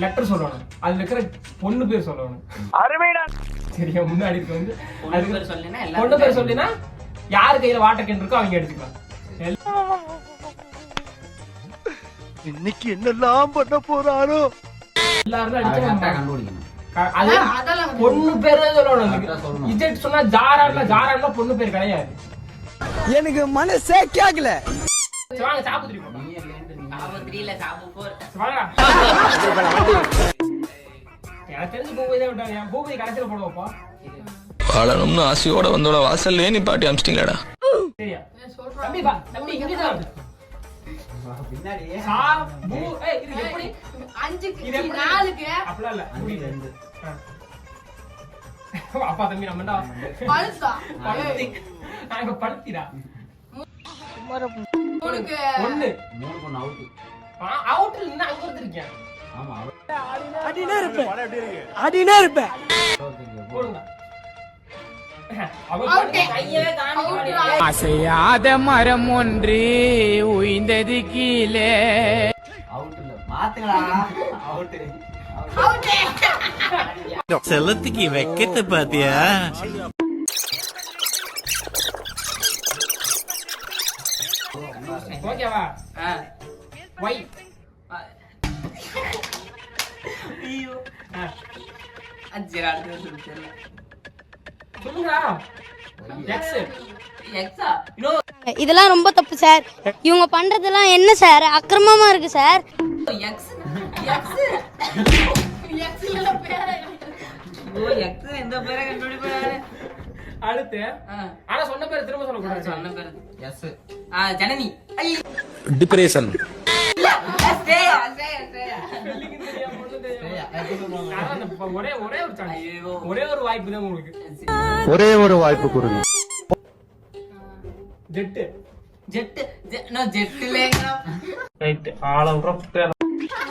லெட்டர் சொல்லணும். அதுல இருக்கிற பொண்ணு பேர் சொல்லணும். சரியா? முன்னாடி இருக்க வந்து பொண்ணு பேர் சொல்லினா யாரு கையில வாட்டர் கேன் இருக்கோ அவங்க எடுத்துக்கலாம். இன்னைக்கு என்னெல்லாம் பண்ண போறாரோ எல்லாரும் கண்டுபிடிக்கணும். பொண்ணு பேர் சொல்லணும். இது சொன்னா ஜாரா பொண்ணு பேர் கிடையாது. எனக்கு மனசே கேக்கல. வாங்க சாப்பிட்டு எனக்கு தெரிஞ்சு பூபதி தான் விட்டாங்க. பூபதி கடைசியில் போடுவோப்பா. வாழணும்னு ஆசையோட வந்தோட வாசல்லே நீ பாட்டி அமிச்சிட்டீங்களாடா. சரியா? தம்பி இங்கதான் அப்பா தம்பி நம்ம படுத்திடா ஒண்ணு அவுட்ல இருந்து அங்க வந்துருக்கேன். அடினே இருப்பேன். அசையாத மரம் ஒன்று உயிர்ந்தது கீழே. செல்லத்துக்கு வைக்கத்தை பாத்தியா? ஓகேவா? வை இதெல்லாம் ரொம்ப தப்பு சார். இவங்க பண்றதெல்லாம் என்ன சார்? அக்கிரமமா இருக்கு சார். அடுத்து ஆனா சொன்ன பேர் திரும்ப சொல்லக்கூடாது. சொன்ன பேர் ஜனனி. டிப்ரெஷன். ஒரே ஒரு வாய்ப்பு தான் உங்களுக்கு. ஒரே ஒரு வாய்ப்பு கொடுங்க. ஜெட்டு ஜெட்டு ஜெட்டுலேங்கடா. ரைட். ஆளவுற பேர்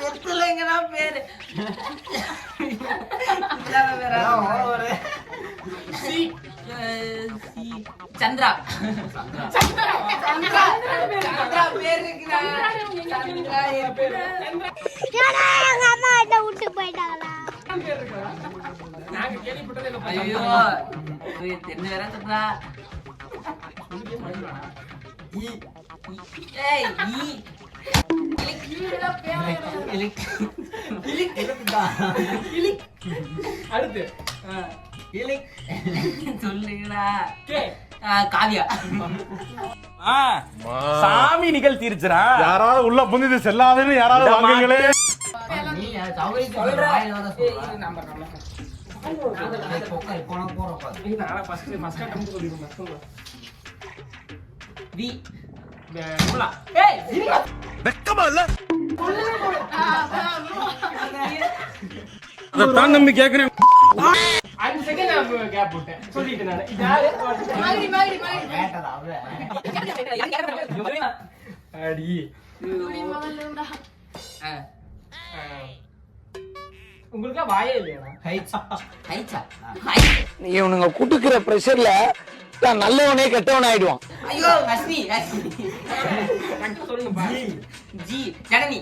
ஜெட்டுலேங்கடா பேரு. சந்திரா. சந்திரா பேர் இருக்குடா. சந்திரா பேர். ஏடா எங்க அம்மா அத விட்டு போய்ட்டாங்களா? நாங்க கேள்விப்பட்டதே இல்ல. ஐயோ என்ன வேற சொல்றா? ஏய் அடுத்து சொல்லுங்கடா. காவியா. சாமி நிகழ்த்திருச்சுடா. யாராவது உள்ள புந்திது செல்லாதுன்னு யாராவது வாங்குங்களே. வெக்கமா இல்ல? அதான் நம்பி கேக்குறேன். 5 செகண்ட் கேப் விட்டேன். சொல்லிட்டேன் நான். அடி உங்களுக்கு வாயே இல்லையா? இவனுங்க குடுக்குற பிரஷர்ல நல்லவனே கெட்டவன் ஆயிடுவான். ஐயோ அஸ்மி சொல்லுங்கப்பா. G Janani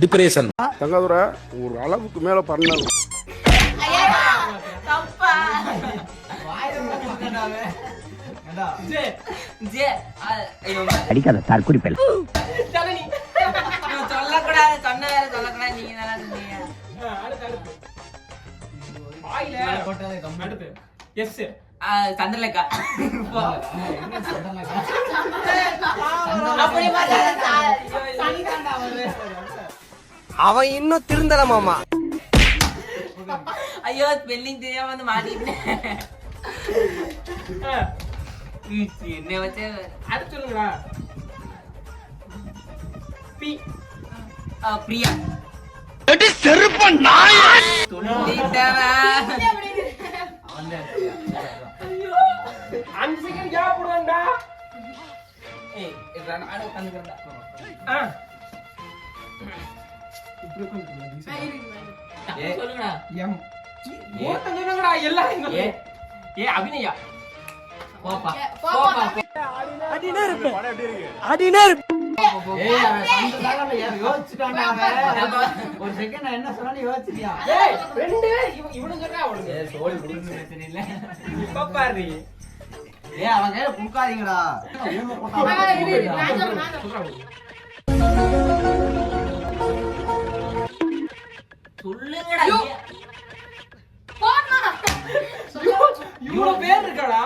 depression. தங்காதுரை ஒரு அளவுக்கு மேல பண்ண தப்பா ஜே ஐயோ அடிக்காத தற்குறி பெல். ஜனனி. சொல்லக்கூடாது, சொன்ன வேற சொல்லக்கூடாது. நீங்க தானே சொன்னீங்க. அடுத்து வாயில அடுத்து எஸ். சந்திரலேகா. அப்படி அவன் இன்னும் திருந்தல மாமா. ஐயோ ஸ்பெல்லிங் தெரியாம வந்து மாட்டிட்டேன். என்ன வச்சு அடுத்து சொல்லுங்கடா. பி. பிரியா. அஞ்சு செகண்ட் கேப் போடுவேன்டா. சொல்லுங்கடா. சொல்லுங்கடா எல்லாரும். ஏ அபிநயா. போப்பா ஒரு செகண்ட் நான் என்ன சொன்னாலும் யோசிச்சியா? ஏய் ரெண்டு இவனுங்க சொல்றா அவனுங்க. சோழி முடிஞ்சு பிரச்சனை இல்ல. இப்ப பாரு. அவன் கையில குடுக்காதீங்கடா. சொல்லுங்கடா. இவ்வளவு பேர் இருக்காடா.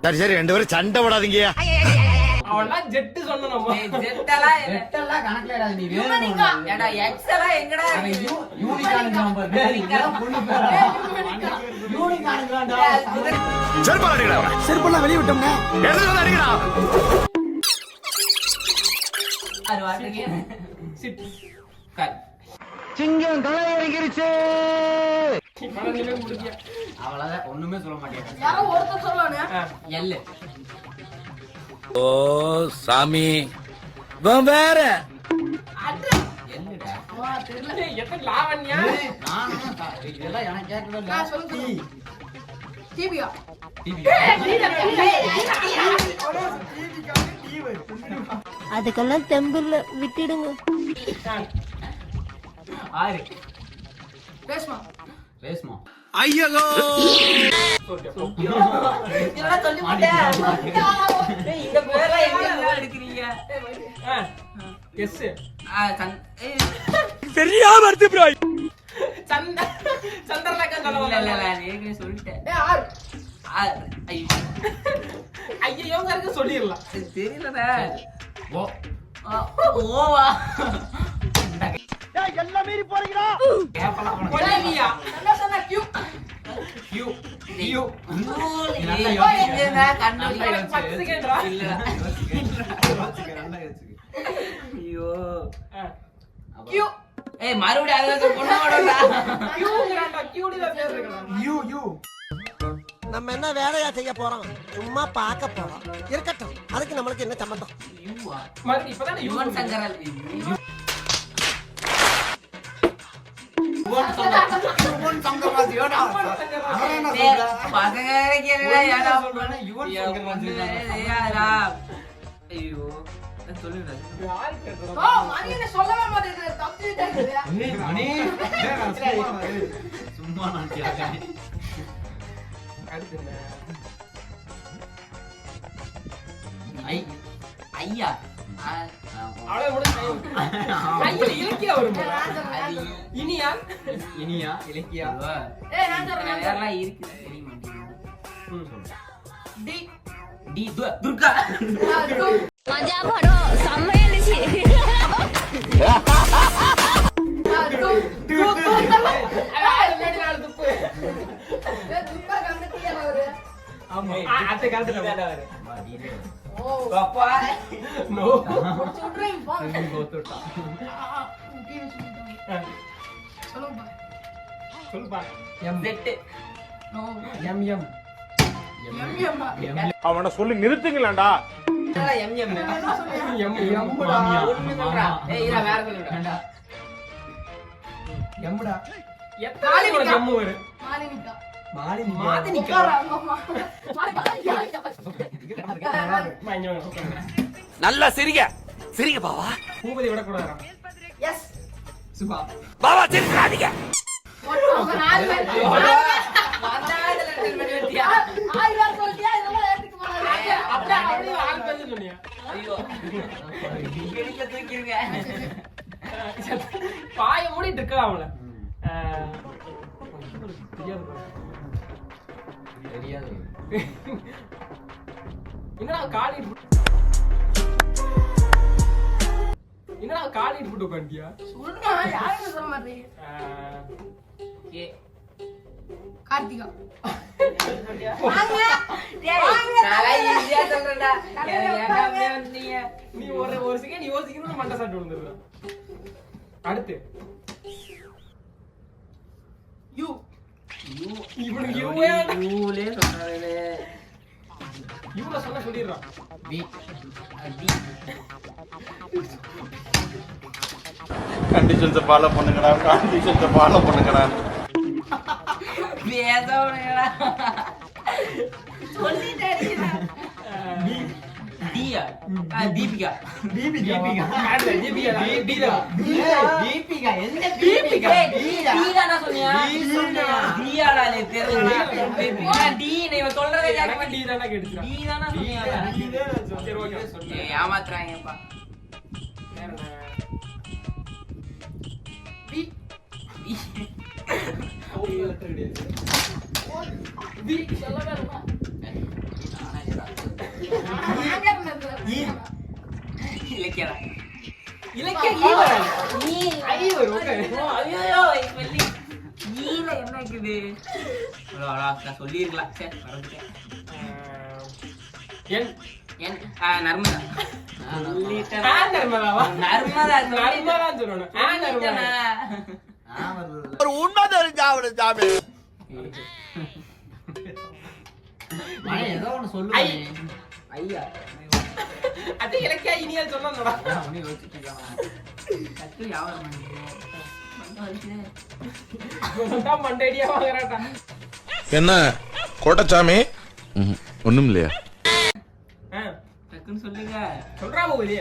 சரி சரி 2 பேரும் சண்டை போடாதீங்க. அவன்லாம் ஜெட்டு சொன்ன நம்ம. ஜெட்டெல்லாம் எட்டெல்லாம் கணக்குல இடாத நீ. ஏடா எக்ஸ் எல்லாம் எங்கடா யூனிகான் நம்பர் பொண்ணு பேரா. யூனிகான் செருப்பா அடிக்கடா. செருப்பெல்லாம் வெளிய விட்டோம்னே. எதுல அடிக்கடா? சிங்கம் தலை இறங்கிருச்சு. அவ்வளவுதான், ஒண்ணுமே சொல்ல மாட்டேன். எல்லு ஓ சாமி வேற. எல்லுடா. எத்தனை லாவண்யா. இதெல்லாம் எனக்கு கேட்கவே அதுக்கெல்லாம் தெம்பில்ல விட்டுடுங்க. ஆறு ரேஷ்மா. ஐயோ இதெல்லாம் சொல்லி மாட்டேன். இந்த பேர்லாம் எங்க எடுக்கிறீங்க? எஸ். சரியா வருது ப்ரோ. சந்திரலேகா சொல்லுவாங்க. சொல்லிட்டேன். ஐயோ கரெக்டா சொல்லிடலாம். தெரியலடா. ஓவா எல்லாம் மீறி போறீங்களா? ஒலிவியா. Q you. யூ நம்ம என்ன வேலையா செய்ய போறோம்? சும்மா பார்க்க போறோம். இருக்கட்டும், அதுக்கு நம்மளுக்கு என்ன சம்பந்தம்? இப்பதானே யுவன் சங்கரல். சும்மா ஐயா இலக்கியா வரும். இனியா இனியா இலக்கியா வேறலாம் இருக்கு. டி துர்கா. மஜா படம் செம்மையாச்சு. அப்பா நோ சொல்லுப்பா செட்டு எம் எம் அவனை சொல்லி நிறுத்துங்களேன்டா. எம் எம் எம் எம் ஒண்ணு சொல்றா. ஏய் இர வேற சொல்லுடா. எம்முடா எத்தனை உனக்கு எம் வரும் மாதனிக்கா நல்லா சிரிங்க சிரிங்க பாவா. பூபதி விடக்கூடாது. எஸ் சுபா பாவா சிரிக்காதீங்க. பாய மூடிட்டு இருக்கா அவள தெரியாது என்னடா காலிட்டு போட்டு உட்காண்டியா கார்த்திகா நீ ஒரு செகண்ட் யோசிக்கணும் மண்டை சாட்டு விழுந்துருக்க. அடுத்து யூ இவனுக்கு இவ்வளவு சொன்ன சொல்லிடுறான். கண்டிஷன்ஸை ஃபாலோ பண்ணுங்கடா, கண்டிஷன்ஸை ஃபாலோ பண்ணுங்கடா. தீபிகா ஏமாத்துறாங்கப்பா. இலக்கியா சொல்லிருக்கலாம். நர்மதா ஒரு உண்மை தெரிஞ்சா அவனு சாமி. ஏதோ ஒண்ணு சொல்லு ஐயா அது இலக்கியா இனியால் சொன்னா மண்டடியா வாங்குறாட்டா. என்ன கோட்டச்சாமி ஒண்ணும் இல்லையா? டக்குன்னு சொல்லுங்க. சொல்றா போகுது.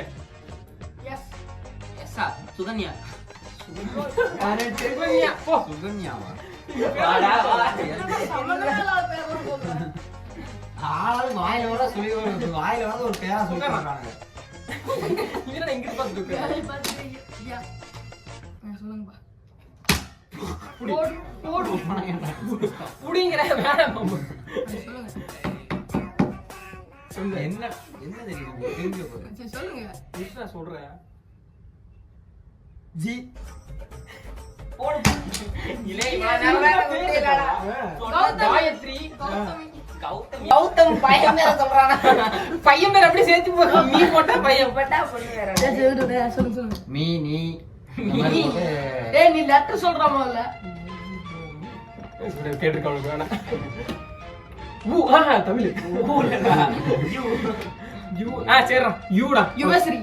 எஸ்ஸா சுகன்யா சுகன்யாவா வாயில வர சொல்லி வாயில வர ஒரு பேரா சொல்லிருக்காங்க. இங்க பார்த்துட்டு புடிங்கிற வேணாம். என்ன என்ன தெரியும் தெரிஞ்சு போகுது. சொல்லுங்க சொல்றேன். ஜி காயத்ரி கௌதம் பையன் பேர சொல்றானா? பையன் பேர் அப்படியே சேர்த்து போ. நீ போட்டா பையன் போட்டா பொண்ணு வேற. மீ நீ நீ லெட்டர் சொல்ற முதல்ல. கேட்டிருக்கவனுக்கு வேணாம். தமிழ் சரிடா யூடா யுவஸ்ரீ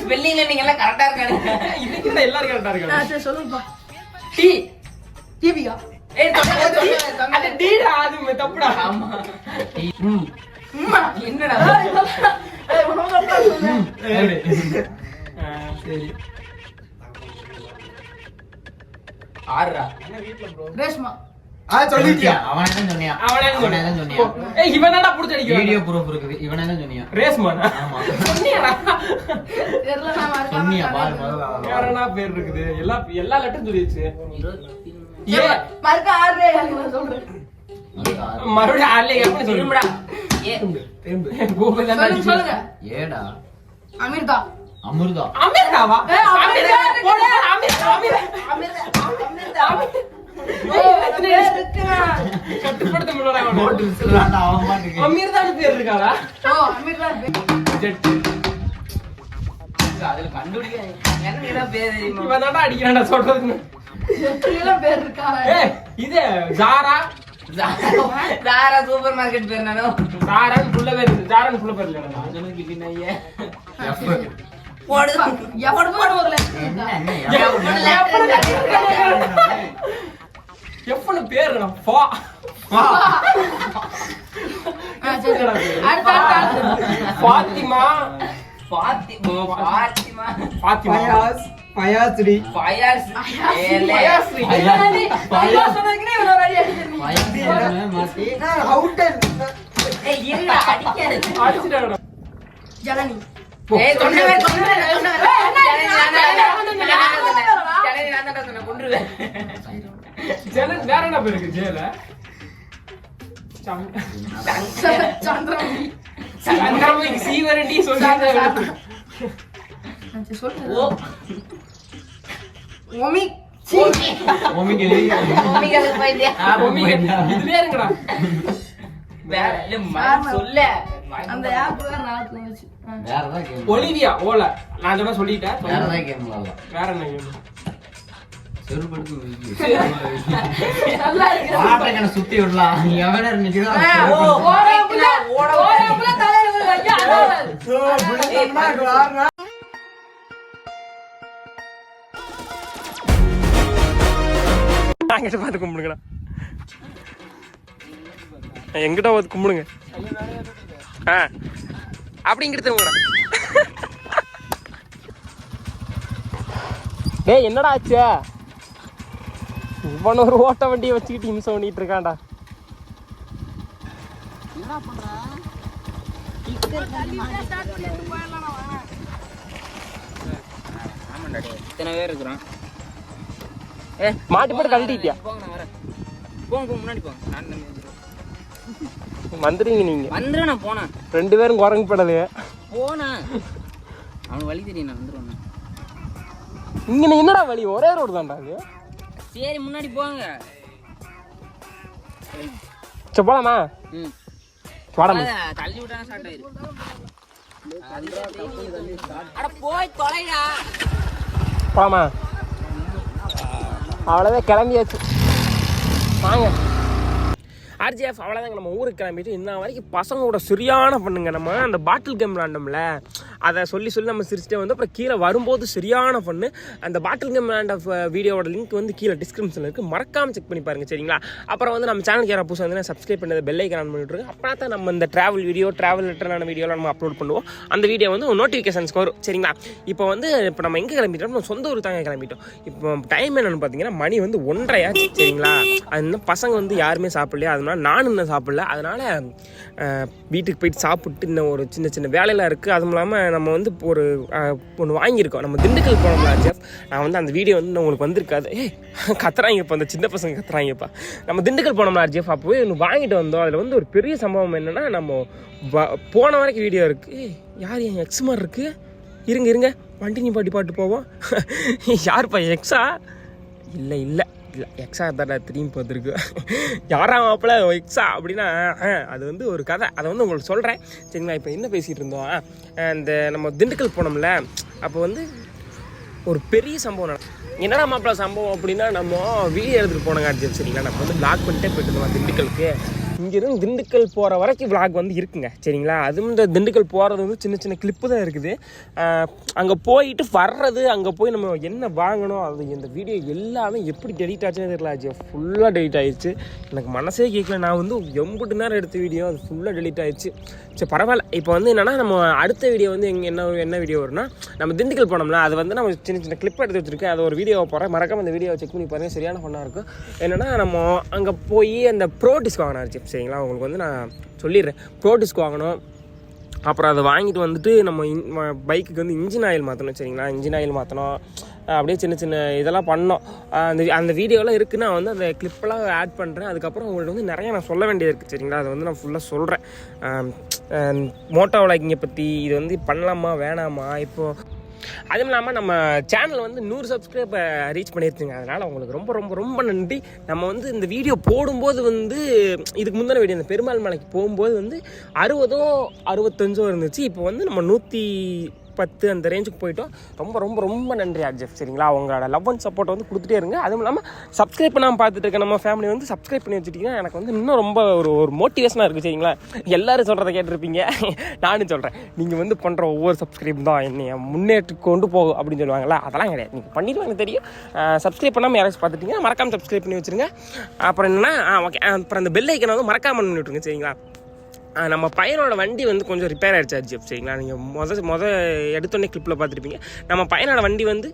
ஸ்பெல்லிங்ல நீங்க எல்லாம் கரெக்டா இருக்கானுங்க. இன்னைக்கு எல்லாரும் கரெக்டா இருக்காங்க. சொல்லுப்பா. டி தீபிகா. அது டீடா அது தப்புடா. ஆமா என்னடா சரி ஆறுடா. ரேஷ்மா. சொல்லிட்டியா? அவனே தான் சொன்னியா? அவனே தான் சொன்னியா? ஏய் இவன் என்னடா புடிச்சு அடிக்கிறான்? வீடியோ ப்ரூஃப் இருக்குது. இவனே தான் சொன்னியா? ரேஸ்மானா? ஆமா சொன்னியாடா? தெரியல நான் மறக்காம சொன்னியா? பாரு முதல்ல யாரனா பேர் இருக்குது. எல்லா லெட்டரும் சொல்லிடுச்சு. 23 ஏ மறக்க ஆறே நான் சொல்றேன். மறுபடியும் ஆளே எப்படி சொல்லுடா? சொல்லுங்க. ஏடா அமிர்தா. அமிர்தா அமிர்தாவா? கட்டுப்படுத்த முடியல அமிர்தான்னு பேர் இருக்காடா. அதுல கண்டுபிடிக்க எனக்கு என்ன பேர் தெரியுமா? இவன் தான்டா அடிக்கிறான்டா சொல்றதுன்னு. பேர் இருக்கா? இது ஜாரா. தாரா சூப்பர் மார்க்கெட் பேர் நானோ. ஜாரான்னு புள்ள பேர் இருக்கு. ஜாரான்னு புள்ள பேர் இல்லடா. எனக்கு பின்னையே போடு எவடு போடு வரல. எப்பன பேர் இருக்கா? பா ஃபாத்திமா. பாத்திமா. ஃபாத்திமா. பயாஸ்ரீ பயாஸ். பயாஸ்ரீ. ஏய் இருடா அடிக்காத. அடிச்சிட்டாடா. ஜனனி. ஏய் சொன்னவே சொன்னவே. ஜனனி நான் தான் சொன்ன கொன்றுவேன். ஜெலன் வேற என்ன பேர் இருக்கு ஜெல? சந்திரமுகி. சந்திரமுகி சீவரண்டி சொல்றாங்க. சொல்லு. ஓ. ஓமி. ஓமிக்கு ஓமிக்கு போயிடியா? இதுலயே இருங்கடா. வேற சொல்ல. அந்த ஆப் வேற நாளைக்கு வந்துச்சு. வேறதான் கேம் ஒலிவியா ஓல நான் சொன்னா சொல்லிட்டேன். வேறதான் கேம் விளையாடலாம். வேற என்ன கேம்? செருப்படுத்து நல்லா இருக்கு. வாட்டை சுத்தி விடலாம். நீ எவன நிக்குதா? ஓட தலையில வையா. அங்கிட்ட பார்த்து கும்பிடுங்கடா. எங்கிட்ட பார்த்து கும்பிடுங்க. அப்படிங்கிறது உங்கடா. டேய் என்னடா ஆச்சு? இவன் ஒரு ஓட்ட வண்டியை வச்சுக்கிட்டு இம்சம் பண்ணிட்டு இருக்கான்டா. இத்தனை பேர் இருக்கிறோம். மாட்டி போட்டு கழட்டிட்டியா? போங்க முன்னாடி போங்க. வந்துடுங்க நீங்க. வந்துடும் நான் போனேன். 2 பேரும் குரங்கு படலையே போனேன். அவனுக்கு வழி தெரியும் நான் வந்துடுவேன். இங்க என்னடா வழி? ஒரே ரோடு தான்டா அது. சரி முன்னாடி போங்க. சரி போலாமா? போடாம தள்ளி விட்டானா ஸ்டார்ட் ஆயிரு. அட போய் தொலைடா. போலாமா? அவ்வளோதான் கிளம்பியாச்சு. வாங்க ஆர்ஜிஎஃப். அவ்வளோதாங்க நம்ம ஊருக்கு கிளம்பிட்டு இன்ன வரைக்கும் பசங்களோட சரியான பண்ணுங்க. நம்ம அந்த பாட்டில் கேம் விளாண்டோம்ல அதை சொல்லி நம்ம சிரிச்சிட்டே வந்து அப்புறம் கீழே வரும்போது சரியான பண்ணு. அந்த பாட்டில் கேம் விளாண்ட வீடியோட லிங்க் வந்து கீழே டிஸ்கிரிப்ஷனில் இருக்குது. மறக்காமல் செக் பண்ணி பாருங்கள் சரிங்களா? அப்புறம் வந்து நம்ம சேனலுக்கு யாராவது புதுசாக வந்து சப்ஸ்கிரைப் பண்ணது பெல் ஐக்கான் ஆன் பண்ணிட்டு இருக்கோம். அப்போ தான் நம்ம இந்த ட்ராவல் ரிட்டர்னான வீடியோலாம் நம்ம அப்லோட் பண்ணுவோம். அந்த வீடியோ வந்து நோட்டிஃபிகேஷன்ஸ்க்கு வரும் சரிங்களா? இப்போ நம்ம எங்கே கிளம்பிட்டோம்? நம்ம சொந்த ஊருக்கு தாங்க கிளம்பிட்டோம். இப்போ டைம் என்னென்னு பார்த்தீங்கன்னா மணி வந்து 1:30 ஆச்சு சரிங்களா? அது இன்னும் பசங்க வந்து யாருமே சாப்பிடலையா, அதனால நானும் இன்னும் சாப்பிடல. அதனால் வீட்டுக்கு போயிட்டு சாப்பிட்டு இன்னும் ஒரு சின்ன வேலையெல்லாம் இருக்குது. அதுவும் இல்லாமல் நம்ம வந்து ஒரு ஒன்று வாங்கியிருக்கோம். நம்ம திண்டுக்கல் போனோம்ல ஜெஃப். நான் வந்து அந்த வீடியோ வந்து உங்களுக்கு வந்திருக்காது. கத்துறாங்கப்பா அந்த சின்ன பசங்க கத்துறாங்கப்பா. நம்ம திண்டுக்கல் போனோம்ல ஜெஃப். அப்போ போய் ஒன்று வாங்கிட்டு வந்தோம். அதில் வந்து ஒரு பெரிய சம்பவம் என்னென்னா நம்ம போன வரைக்கும் வீடியோ இருக்குது. யார் என் எக்ஸ் மாதிரி இருக்குது? இருங்க வண்டி நீ பாட்டு போவோம். யாருப்பா எக்ஸா? இல்லை எக்ஸா தான்டா திரும்பி பார்த்துருக்கு. யாராம் மாப்பிள்ள எக்ஸா அப்படின்னா அது வந்து ஒரு கதை. அதை வந்து உங்களுக்கு சொல்கிறேன் சரிங்களா? இப்போ என்ன பேசிகிட்டு இருந்தோம்? இந்த நம்ம திண்டுக்கல் போனோம்ல அப்போ வந்து ஒரு பெரிய சம்பவம் என்னடா மாப்பிள்ள சம்பவம் அப்படின்னா நம்ம வீடியோ எடுத்துகிட்டு போனங்க சரிங்களா? நம்ம வந்து பிளாக் பண்ணிட்டே போயிட்டு இருந்தோம் திண்டுக்கலுக்கு. இங்கேருந்து திண்டுக்கல் போகிற வரைக்கும் விளாக் வந்து இருக்குங்க சரிங்களா? அதுவும் இந்த திண்டுக்கல் போகிறது வந்து சின்ன கிளிப்பு தான் இருக்குது. அங்கே போயிட்டு வர்றது, அங்கே போய் நம்ம என்ன வாங்கணும், அது இந்த வீடியோ எல்லாமே எப்படி டெலிட் ஆச்சுன்னு தெரியல. ஆச்சு ஃபுல்லாக டெலிட் ஆகிடுச்சு. எனக்கு மனசே கேட்கல. நான் வந்து எம்பிட்டு நேரம் எடுத்த வீடியோ அது ஃபுல்லாக டெலிட் ஆகிடுச்சு. சரி பரவாயில்ல. இப்போ வந்து என்னென்னா நம்ம அடுத்த வீடியோ வந்து என்ன வீடியோ வரும்னா நம்ம திண்டுக்கல் போனோம்ல அது வந்து நம்ம சின்ன கிளிப் எடுத்து வச்சுருக்கேன். அது ஒரு வீடியோவை போகிறேன். மறக்காம அந்த வீடியோவை செக் பண்ணி பாருங்கள். சரியான ஃபன்னாக இருக்கும். என்னென்னா நம்ம அங்கே போய் அந்த ப்ரோ டிஸ்க் வாங்கினாச்சு சரிங்களா? உங்களுக்கு வந்து நான் சொல்லிடுறேன். ப்ரோ டிஸ்க் வாங்கணும். அப்புறம் அதை வாங்கிட்டு வந்துட்டு நம்ம பைக்குக்கு வந்து இன்ஜின் ஆயில் மாற்றணும் சரிங்களா. இன்ஜின் ஆயில் மாற்றணும், அப்படியே சின்ன சின்ன இதெல்லாம் பண்ணோம். அந்த வீடியோலாம் இருக்குது, நான் வந்து அந்த கிளிப்பெல்லாம் ஆட் பண்ணுறேன். அதுக்கப்புறம் உங்கள்கிட்ட வந்து நிறைய நான் சொல்ல வேண்டியது இருக்குது சரிங்களா. அதை வந்து நான் ஃபுல்லாக சொல்கிறேன். மோட்டோ விளாகிங்கை பற்றி, இது வந்து பண்ணலாமா வேணாமா. இப்போது அதுவும் இல்லாமல் நம்ம சேனல் வந்து 100 சப்ஸ்கிரைபர் ரீச் பண்ணியிருச்சுங்க. அதனால் உங்களுக்கு ரொம்ப ரொம்ப ரொம்ப நன்றி. நம்ம வந்து இந்த வீடியோ போடும்போது வந்து இதுக்கு முந்தின வீடியோ இந்த பெருமாள் மலைக்கு போகும்போது வந்து 60 65 இருந்துச்சு. இப்போ வந்து நம்ம 110 அந்த ரேஞ்சுக்கு போயிட்டோம். ரொம்ப ரொம்ப ரொம்ப நன்றி ஆர்ஜிஎஃப் சரிங்களா. அவங்களோட லவ் அண்ட் சப்போர்ட் வந்து கொடுத்துட்டே இருங்க. அதுவும் இல்லாமல் சப்ஸ்கிரைப் பண்ணாமல் பார்த்துட்டு இருக்க நம்ம ஃபேமிலி வந்து சப்ஸ்கிரைப் பண்ணி வச்சுட்டிங்கன்னா எனக்கு வந்து இன்னும் ரொம்ப ஒரு மோட்டிவேஷனாக இருக்குது சரிங்களா. எல்லோரும் சொல்கிறத கேட்டிருப்பீங்க, நானும் சொல்கிறேன். நீங்கள் வந்து பண்ணுற ஒவ்வொரு சப்ஸ்கிரைப் தான் என்னை முன்னேற்றி கொண்டு போகும் அப்படின்னு சொல்லுவாங்களா. அதெல்லாம் கிடையாது, நீங்கள் பண்ணிடுவாங்க தெரியும். சப்ஸ்கிரைப் பண்ணாமல் யாராச்சும் பார்த்துட்டிங்கன்னா மறக்காமல் சப்ஸ்கிரைப் பண்ணி வச்சுருங்க. அப்புறம் என்னென்னா ஓகே, அப்புறம் அந்த பெல் ஐக்கனை வந்து மறக்காமல் பண்ணி விட்ருங்க சரிங்களா. நம்ம பையனோட வண்டி வந்து கொஞ்சம் ரிப்பேர் ஆகிடுச்சு ஆர்ஜிஎஃப் சரிங்களா. நீங்கள் எடுத்தோடனே கிளிப்பில் பார்த்துருப்பீங்க. நம்ம பையனோட வண்டி வந்து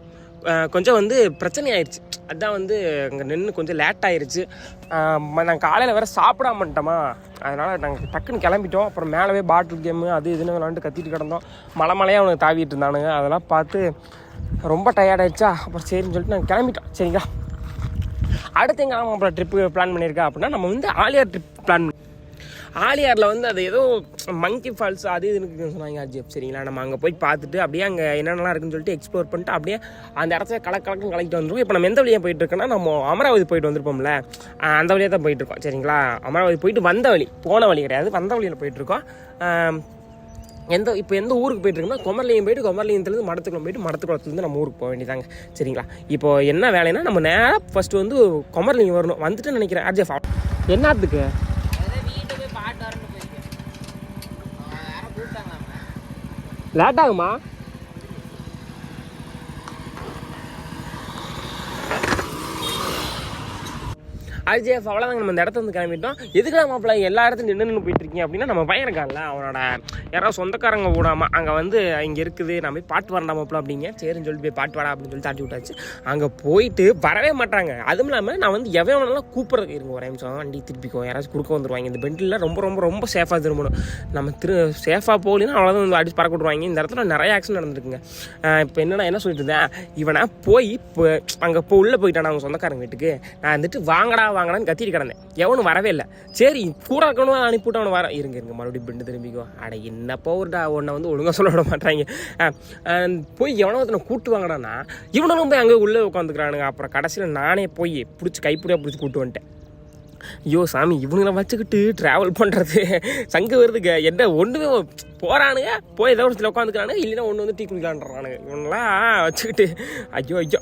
கொஞ்சம் வந்து பிரச்சனை ஆயிடுச்சு. அதுதான் வந்து அங்கே நின்று கொஞ்சம் லேட் ஆயிடுச்சு. நாங்கள் காலையில் வேறு சாப்பிடாமட்டோமா, அதனால் நாங்கள் டக்குன்னு கிளம்பிட்டோம். அப்புறம் மேலே பாட்டில் கேமு அது இதுன்னு விளாண்டு கத்திட்டு கிடந்தோம். மலையாக அவனுக்கு தாவிட்டு இருந்தானுங்க. அதெல்லாம் பார்த்து ரொம்ப டயர்டாயிடுச்சா. அப்புறம் சரின்னு சொல்லிட்டு நாங்கள் கிளம்பிட்டோம் சரிங்களா. அடுத்து எங்கே அப்புறம் ட்ரிப்பு பிளான் பண்ணியிருக்கா அப்படின்னா, நம்ம வந்து ஆலியார் ட்ரிப் பிளான் ஆலியாரில் வந்து அது ஏதோ மங்கி ஃபால்ஸ் அது இதுன்னு சொன்னாங்க ஆர்ஜிஎஃப் சரிங்களா. நம்ம அங்கே போய் பார்த்துட்டு அப்படியே அங்கே என்னென்னலாம் இருக்குன்னு சொல்லிட்டு எக்ஸ்ப்ளோர் பண்ணிட்டு அப்படியே அந்த இடத்துல கலக்கலக்கும் கலக்கிட்டு வந்துருவோம். இப்போ நம்ம எந்த வழியாக போயிட்டு இருக்கோன்னா, நம்ம அமராவதி போயிட்டு வந்திருப்போம்ல, அந்த வழியாக தான் போயிட்டுருக்கோம் சரிங்களா. அமராவதி போயிட்டு வந்த வழி, போன வழி கிடையாது, வந்த வழியில் போயிட்டுருக்கோம். இப்போ எந்த ஊருக்கு போயிட்டுருக்கோம்னா, குமரலிங்கம் போயிட்டு குமரலிங்கத்துலேருந்து மடத்துக்குளம் போயிட்டு மடத்துக்குளத்துலேருந்து நம்ம ஊருக்கு போக வேண்டியதாங்க சரிங்களா. இப்போ என்ன வேலைன்னா, நம்ம நேராக ஃபஸ்ட்டு வந்து குமரலிங்கம் வரணும். வந்துட்டு நினைக்கிறேன் ஆர்ஜிஎஃப். என்னத்துக்கு லேட் ஆகுமா? ஆர்ஜிஎஃப் அவ்வளோதாங்க. நம்ம இந்த இடத்துல வந்து கிளம்பிட்டோம். எதுக்கு மாப்பிள்ள எல்லா இடத்துலையும் நின்று போயிட்டு இருக்கீங்க அப்படின்னா, நம்ம பையன் இருக்கான்ல, அவனோட யாராவது சொந்தக்காரங்க விடாமல் அங்கே வந்து இங்கே இருக்குது, நான் போய் பாட்டு வரண்டா மாப்பிள்ள அப்படிங்க. சரின்னு சொல்லிட்டு போய் பாட்டு வாடா அப்படின்னு சொல்லி தாட்டி விட்டாச்சு. அங்கே போயிட்டு வரவே மாட்டாங்க. அதுவும் இல்லாமல் நான் வந்து எவனாலும் கூப்பிட்றது இருங்க ஒரு நிமிஷம் வண்டி திருப்பிக்கோ, யாராச்சும் குறுக்க வந்துடுவாங்க. இந்த பெண்டில் ரொம்ப ரொம்ப ரொம்ப சேஃபாக திரும்பணும். நம்ம சேஃபாக போகலன்னா அவ்வளோதான் வந்து அடிச்சு பறக்க விட்ருவாங்க. இந்த இடத்துல நிறைய ஆக்சிடென்ட் நடந்துருக்குங்க. இப்போ என்ன சொல்லிட்டு இருந்தேன், இவனை போய் இப்போ அங்கே உள்ளே போயிட்டான் அவங்க சொந்தக்காரங்க வீட்டுக்கு. நான் வந்துட்டு வாங்கடான்னு கத்திட்டு கிடந்தேன். எவனும் வரவே இல்லை. சரி கூட இருக்கணும் அனுப்பிவிட்டு அவனை வர இருங்க மறுபடியும் பெண்டு திரும்பிக்கோ. அட என்னப்போ ஒருடா உன்னை வந்து ஒழுங்காக சொல்ல விட மாட்டாங்க. போய் எவனோ ஒருத்தனை கூட்டு வாங்கடான்னா இவனும் போய் அங்கே உள்ளே உட்காந்துக்கிறானுங்க. அப்புறம் கடைசியில் நானே போய் பிடிச்சி கூட்டு வந்துட்டேன். ஐயோ சாமி, இவனுங்களை வச்சுக்கிட்டு ட்ராவல் பண்ணுறது சங்கு வருதுங்க. என்ன ஒன்றுமே போகிறானுங்க, போய் ஏதோ ஒரு உட்காந்துக்கிறானுங்க, இல்லைன்னா ஒன்று வந்து டீ குடிக்கலான்றானுங்க. இவனெல்லாம் வச்சுக்கிட்டு ஐயோ.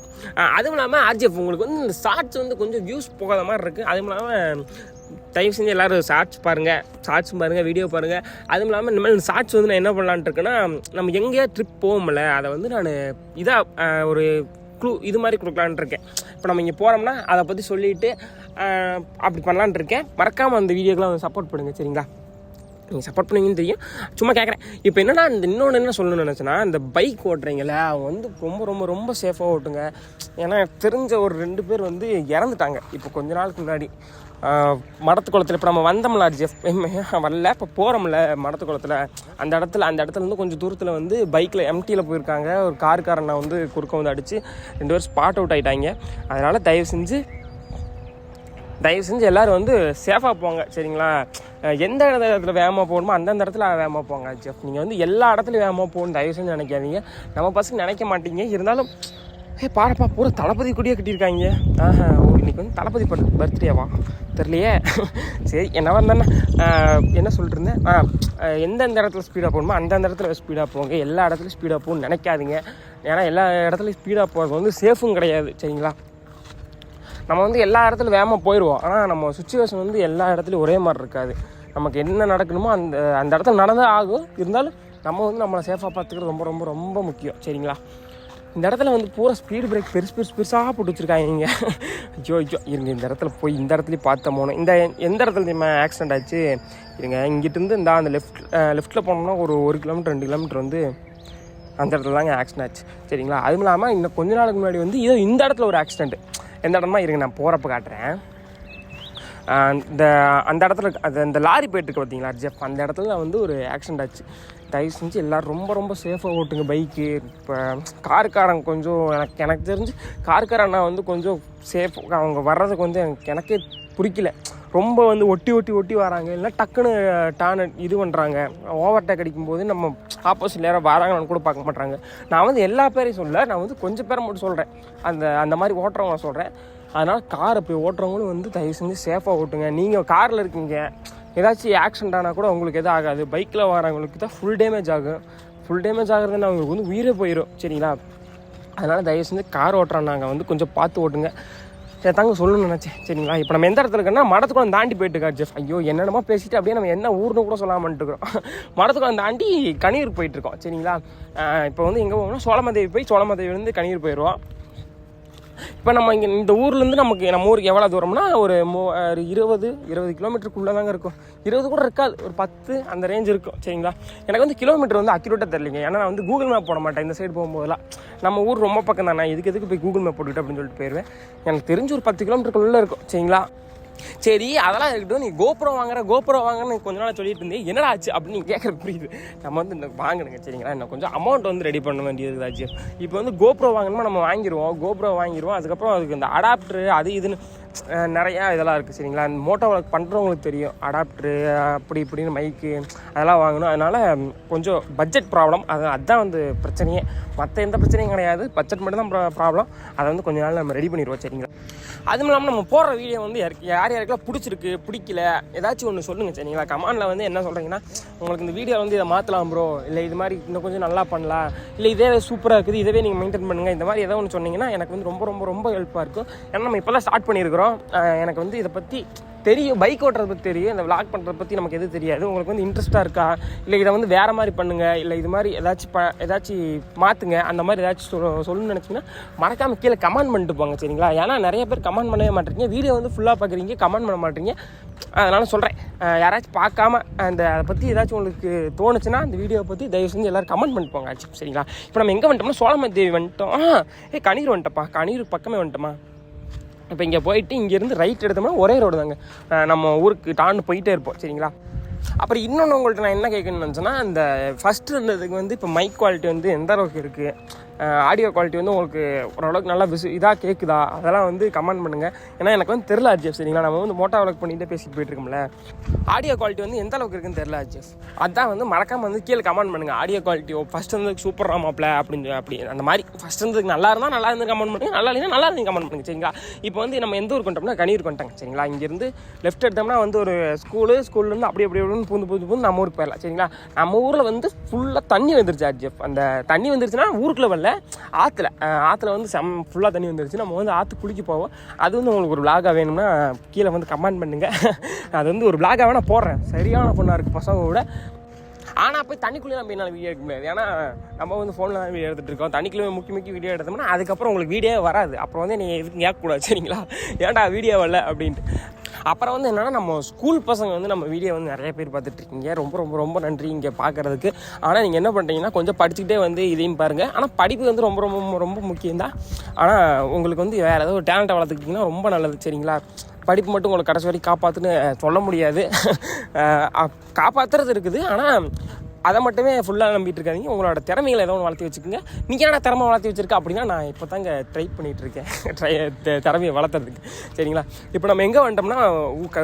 அதுவும் இல்லாமல் ஆர்ஜிஎஃப் உங்களுக்கு வந்து இந்த ஷார்ட்ஸ் வந்து கொஞ்சம் வியூஸ் போகாத மாதிரி இருக்குது. அதுவும் இல்லாமல் தயவு செஞ்சு எல்லோரும் ஷார்ட்ஸ் பாருங்கள், வீடியோ பாருங்கள். அதுவும் இல்லாமல் இந்த மாதிரி ஷார்ட்ஸ் வந்து நான் என்ன பண்ணலான்ட்டு இருக்கேன்னா, நம்ம எங்கேயா ட்ரிப் போகும்ல, அதை வந்து நான் இதாக ஒரு இது மாதிரி கொடுக்கலான் இருக்கேன். இப்போ நம்ம இங்கே போகிறோம்னா அதை பற்றி சொல்லிவிட்டு அப்படி பண்ணலான் இருக்கேன். மறக்காமல் அந்த வீடியோக்கெலாம் வந்து சப்போர்ட் பண்ணுங்கள் சரிங்களா. நீங்கள் சப்போர்ட் பண்ணுவீங்கன்னு தெரியும், சும்மா கேட்குறேன். இப்போ என்னென்னா, இன்னொன்று என்ன சொல்லணும்னு நினச்சேன்னா, இந்த பைக் ஓட்டுறீங்கள அவங்க வந்து ரொம்ப ரொம்ப ரொம்ப சேஃபாக ஓட்டுங்க. ஏன்னா தெரிஞ்ச ஒரு 2 பேர் வந்து இறந்துட்டாங்க இப்போ கொஞ்ச நாளுக்கு முன்னாடி மடத்துக்குளத்தில். இப்போ நம்ம வந்தோம்ல ஆர்ஜிஎஃப் வரல, இப்போ போகிறோம்ல மடத்துக்குளத்தில், அந்த இடத்துல இருந்து கொஞ்சம் தூரத்தில் வந்து பைக்கில் எம்டியில் போயிருக்காங்க. ஒரு காருக்காரனை வந்து குறுக்க வந்து அடித்து 2 பேர் ஸ்பாட் அவுட் ஆகிட்டாங்க. அதனால் தயவு செஞ்சு எல்லோரும் வந்து சேஃபாக போங்க சரிங்களா. எந்த இடத்துல வேகமாக போகணுமோ அந்தந்த இடத்துல வேகமாக போங்க ஆர்ஜிஎஃப். நீங்கள் வந்து எல்லா இடத்துலையும் வேகமாக போகணும்னு தயவு செஞ்சு நினைக்காதீங்க. நம்ம பசங்க நினைக்க மாட்டீங்க. இருந்தாலும் பாருப்பா பூரா தளபதி கூடியே கட்டியிருக்காங்க. இன்றைக்கி வந்து தளபதி பர்த்டேவா தெரியலையே. சரி என்ன வந்தேன்னா என்ன சொல்லிட்டு இருந்தேன், எந்தெந்த இடத்துல ஸ்பீடாக போகணுமோ அந்தந்த இடத்துல ஸ்பீடாக போங்க. எல்லா இடத்துலையும் ஸ்பீடாக போகணும்னு நினைக்காதீங்க. ஏன்னா எல்லா இடத்துலையும் ஸ்பீடாக போகிறது வந்து சேஃபும் கிடையாது சரிங்களா. நம்ம வந்து எல்லா இடத்துலையும் வேகமாக போயிடுவோம். ஆனால் நம்ம சுச்சுவேஷன் வந்து எல்லா இடத்துலையும் ஒரே மாதிரி இருக்காது. நமக்கு என்ன நடக்கணுமோ அந்த இடத்துல நடந்தால் ஆகும். இருந்தாலும் நம்ம வந்து நம்மளை சேஃபாக பார்த்துக்கிறது ரொம்ப ரொம்ப ரொம்ப முக்கியம் சரிங்களா. இந்த இடத்துல வந்து பூரா ஸ்பீடு பிரேக் பெருசாக போட்டு வச்சுருக்காங்க. ஐயோ இருங்க, இந்த இடத்துல போய் இந்த இடத்துலையும் பார்த்த போனோம். எந்த இடத்துல நம்ம ஆக்சிடென்ட் ஆச்சு இருங்க, இங்கிட்டிருந்து அந்த லெஃப்ட்டில் போனோம்னா ஒரு 1 கிலோமீட்டர் 2 கிலோமீட்டர் வந்து அந்த இடத்துல தாங்க ஆக்சிடென்ட் ஆச்சு சரிங்களா. அதுவும் இல்லாமல் இன்னும் கொஞ்ச நாளுக்கு முன்னாடி வந்து இந்த இடத்துல ஒரு ஆக்சிடென்ட். எந்த இடமா இருங்க நான் போகிறப்ப காட்டுறேன். அந்த இடத்துல அந்த லாரி போயிட்டுருக்கு பார்த்தீங்களா ஆர்ஜிஎஃப், அந்த இடத்துல வந்து ஒரு ஆக்சிடென்ட் ஆச்சு. தயவு செஞ்சு எல்லோரும் ரொம்ப ரொம்ப சேஃபாக ஓட்டுங்க பைக்கு. இப்போ காருக்காரங்க கொஞ்சம் எனக்கு தெரிஞ்சு காருக்காரண்ணா வந்து கொஞ்சம் சேஃப், அவங்க வர்றதுக்கு வந்து எனக்கே பிடிக்கல. ரொம்ப வந்து ஒட்டி வராங்க, இல்லை டக்குன்னு இது பண்ணுறாங்க. ஓவர்டேக் அடிக்கும்போது நம்ம ஆப்போசிட்டில் யாராவது வராங்கன்னு கூட பார்க்க மாட்டாங்க. நான் வந்து எல்லா பேரையும் சொல்ல, நான் வந்து கொஞ்சம் பேரை மட்டும் சொல்கிறேன், அந்த மாதிரி ஓட்டுறவங்க சொல்கிறேன். அதனால் காரை போய் ஓட்டுறவங்களும் வந்து தயவு செஞ்சு சேஃபாக ஓட்டுங்க. நீங்கள் காரில் இருக்கீங்க, ஏதாச்சும் ஆக்சிடென்ட் ஆனால் கூட உங்களுக்கு எதுவும் ஆகாது. பைக்கில் வரவங்களுக்கு தான் ஃபுல் டேமேஜ் ஆகும். ஃபுல் டேமேஜ் ஆகுறதுன்னு அவங்களுக்கு வந்து உயிரே போயிடும். சரிங்களா? அதனால் தயவு செஞ்சு கார் ஓட்டுறோம் நாங்கள் வந்து கொஞ்சம் பார்த்து ஓட்டுங்க. சரி தாங்க சொல்லணும்னு நினச்சேன். சரிங்களா? இப்போ நம்ம எந்த இடத்துல இருக்கோன்னா மடத்துக்குள்ள தாண்டி போயிட்டு இருக்கா ஜெஃப். ஐயோ என்னென்னமோ பேசிட்டு அப்படியே நம்ம என்ன ஊர்னு கூட சொல்லாமட்டு இருக்கிறோம். மடத்துக்குள்ள தாண்டி கனியூர் போயிட்டுருக்கோம். சரிங்களா? இப்போ வந்து எங்கே போகணும்னா சோழமாதேவி போய் சோழமாதேவிலேருந்து கனியூர் போயிடுவோம். இப்போ நம்ம இங்கே இந்த ஊர்லேருந்து நம்ம ஊருக்கு எவ்வளோ தூரம்னா ஒரு 20 கிலோமீட்டருக்குள்ளே தாங்க இருக்கும். 20 கூட இருக்காது, ஒரு 10 அந்த ரேஞ்ச் இருக்கும். சரிங்களா? எனக்கு வந்து கிலோமீட்டர் வந்து அக்யூரேட்டாக தெரியலைங்க. ஏன்னா நான் வந்து கூகுள் மேப் போட மாட்டேன் இந்த சைடு போகும்போதெல்லாம். நம்ம ஊர் ரொம்ப பக்கம் தான், நான் எதுக்கு போய் கூகுள் மேப் போட்டுக்கிட்டு அப்படின்னு சொல்லிட்டு போயிடுவேன். எனக்கு தெரிஞ்சு ஒரு 10 கிலோமீட்டருக்குள்ளே இருக்கும். சரிங்களா? சரி அதெல்லாம் இருக்கட்டும். நீ கோப்ரோ வாங்குறேன்னு கொஞ்ச நாள் சொல்லிட்டு இருந்தேன், என்னடா ஆச்சு அப்படின்னு நீங்கள் கேட்குறது புரியுது. நம்ம வந்து இந்த வாங்கணுங்க. சரிங்களா? இன்னும் கொஞ்சம் அமௌண்ட் வந்து ரெடி பண்ண வேண்டியது ஆச்சு. இப்போ வந்து கோப்ரோ வாங்கணுமா நம்ம வாங்கிடுவோம். அதுக்கப்புறம் அதுக்கு இந்த அடாப்டரு அது இதுன்னு நிறையா இதெல்லாம் இருக்குது. சரிங்களா? அந்த மோட்டோ வளர்க் பண்ணுறவங்களுக்கு தெரியும், அடாப்டரு அப்படி இப்படின்னு மைக்கு அதெல்லாம் வாங்கணும். அதனால் கொஞ்சம் பட்ஜெட் ப்ராப்ளம். அதுதான் வந்து பிரச்சனையே, மற்ற எந்த பிரச்சனையும் கிடையாது. பட்ஜெட் மட்டும் தான் ப்ராப்ளம். அதை வந்து கொஞ்ச நாள் நம்ம ரெடி பண்ணிடுவோம். சரிங்களா? அதுவும் இல்லாமல் நம்ம போடுற வீடியோ வந்து யாருக்கெல்லாம் பிடிச்சிருக்கு பிடிக்கல ஏதாச்சும் ஒன்று சொல்லுங்கள். சரிங்களா? கமெண்டில் வந்து என்ன சொல்கிறீங்கன்னா, உங்களுக்கு இந்த வீடியோ வந்து இதை மாற்றலாம் ப்ரோ, இல்லை இது மாதிரி இன்னும் கொஞ்சம் நல்லா பண்ணலாம், இல்லை இதே சூப்பராக இருக்குது, இதவே நீங்கள் மெயின்டைன் பண்ணுங்கள், இந்த மாதிரி ஏதோ ஒன்று சொன்னீங்கன்னா எனக்கு வந்து ரொம்ப ரொம்ப ரொம்ப ஹெல்ப்பாக இருக்கும். ஏன்னா நம்ம இப்போல்லாம் ஸ்டார்ட் பண்ணியிருக்கிறோம். எனக்கு வந்து இதை பற்றி தெரியும், பைக் ஓட்டுறதை பற்றி தெரியும், இந்த விளாக் பண்ணுறதை பற்றி நமக்கு எதுவும் தெரியாது. உங்களுக்கு வந்து இன்ட்ரெஸ்ட்டாக இருக்கா, இல்லை இதை வந்து வேறு மாதிரி பண்ணுங்கள், இல்லை இது மாதிரி ஏதாச்சும் மாற்றுங்க, அந்த மாதிரி ஏதாச்சும் சொல்லணும்னு நினச்சிங்கன்னா மறக்காமல் கீழே கமெண்ட் பண்ணிட்டு போங்க. சரிங்களா? ஏன்னா நிறைய பேர் கமெண்ட் பண்ணவே மாட்டேறீங்க, வீடியோ வந்து ஃபுல்லாக பார்க்குறீங்க, கமெண்ட் பண்ண மாட்டேறீங்க. அதனால் சொல்கிறேன், யாராச்சும் பார்க்காம அதை பற்றி ஏதாச்சும் உங்களுக்கு தோணுச்சுன்னா அந்த வீடியோவை பற்றி தயவு செஞ்சு எல்லோரும் கமெண்ட் பண்ணிட்டு போங்க ஆச்சு. சரிங்களா? இப்போ நம்ம எங்கே வந்துட்டோம்னா சோழமாதேவி வந்துட்டோம். கனியூர் வந்துட்டப்பா, கனியூர் பக்கமே வந்துட்டோமா. இப்போ இங்கே போயிட்டு இங்கேருந்து ரைட் எடுத்தோம்னா ஒரே ரோடு தாங்க, நம்ம ஊருக்கு டான்னு போயிட்டே இருப்போம். சரிங்களா? அப்புறம் இன்னொன்று உங்கள்கிட்ட நான் என்ன கேட்கணும்னு நினச்சேன்னா, இந்த ஃபஸ்ட்டு இருந்ததுக்கு வந்து இப்போ மைக் குவாலிட்டி வந்து எந்த அளவுக்கு இருக்குது, ஆடியோ குவாலிட்டி வந்து உங்களுக்கு ஓரளவுக்கு நல்லா இதாக கேட்குதா, அதெல்லாம் வந்து கமெண்ட் பண்ணுங்கள். ஏன்னா எனக்கு வந்து தெரில அஜிஎஃப். சரிங்களா? நம்ம வந்து மோட்டோ விளாக் பண்ணிகிட்டே பேசிட்டு போயிட்டுருக்கோம்ல, ஆடியோ குவாலிட்டி வந்து எந்த அளவுக்கு இருக்குன்னு தெரில அஜிஎஃப். அதான் வந்து மறக்காமல் வந்து கீழே கமெண்ட் பண்ணுங்கள். ஆடியோ குவாலிட்டி ஃபஸ்ட் இருந்ததுக்கு சூப்பர் ராமாப்ல அப்படி அந்த மாதிரி ஃபஸ்ட் இருந்ததுக்கு நல்லா இருந்து கமெண்ட் பண்ணுங்கள், நல்லா இல்லைன்னா நல்லா இருந்து கமெண்ட் பண்ணுங்கள். சரிங்களா? இப்போ வந்து நம்ம எந்த ஊருக்கு வந்துட்டோம்னா கனியூருக்கு வந்துட்டாங்க. சரிங்களா? இங்கேருந்து லெஃப்ட் எடுத்தோம்னா வந்து ஒரு ஸ்கூல்லேருந்து அப்படி பூந்து நம்ம ஊருக்கு போயிடலாம். சரிங்களா? நம்ம ஊரில் வந்து ஃபுல்லாக தண்ணி வந்துருச்சு அஜிஎஃப். அந்த தண்ணி வந்துருச்சுன்னா ஊருக்குள்ளே வரல, ஆற்றுல வந்து ஃபுல்லாக தண்ணி வந்துருச்சு. நம்ம வந்து ஆற்று குளிக்க போவோம். அது வந்து உங்களுக்கு ஒரு விளாகாக வேணும்னா கீழே வந்து கமெண்ட் பண்ணுங்கள். அது வந்து ஒரு விளாகாக நான் போடுறேன். சரியான பொண்ணாக இருக்குது பசங்க கூட. ஆனால் போய் தண்ணிக்குள்ளே நம்ம என்னால் வீடியோ எடுக்க முடியாது. ஏன்னா நம்ம வந்து ஃபோனில் தான் வீடியோ எடுத்துகிட்டு இருக்கோம். தண்ணிக்குள்ளே முக்கி வீடியோ எடுத்தோம்னா அதுக்கப்புறம் உங்களுக்கு வீடியோ வராது. அப்புறம் வந்து நீங்கள் எதுக்கு கேட்கக்கூடாது. சரிங்களா? ஏன்டா வீடியோ வரல அப்படின்ட்டு. அப்புறம் வந்து என்னென்னா, நம்ம ஸ்கூல் பசங்க வந்து நம்ம வீடியோ வந்து நிறைய பேர் பார்த்துட்ருக்கீங்க. ரொம்ப ரொம்ப ரொம்ப நன்றி இங்கே பார்க்குறதுக்கு. ஆனால் நீங்கள் என்ன பண்ணுறீங்கன்னா, கொஞ்சம் படிச்சுக்கிட்டே வந்து இதையும் பாருங்கள். ஆனால் படிப்பு வந்து ரொம்ப ரொம்ப ரொம்ப முக்கியம்தான். ஆனால் உங்களுக்கு வந்து வேறு ஏதோ ஒரு டேலண்ட்டை வளர்த்துக்கிட்டிங்கன்னா ரொம்ப நல்லது. சரிங்களா? படிப்பு மட்டும் உங்களுக்கு கடைசி வரைக்கும் காப்பாற்றுன்னு சொல்ல முடியாது. காப்பாற்றுறது இருக்குது, ஆனால் அதை மட்டுமே ஃபுல்லாக நம்பிட்டு இருக்காதிங்க. உங்களோட திறமைகளை ஏதோ ஒன்று வளர்த்தி வச்சுக்கோங்க. நீங்கள் என்ன திறமை வளர்த்தி வச்சுருக்கா அப்படின்னா, நான் இப்போ தாங்க ட்ரை பண்ணிகிட்ருக்கேன் திறமையை வளர்த்துறதுக்கு. சரிங்களா? இப்போ நம்ம எங்கே வந்துட்டோம்னா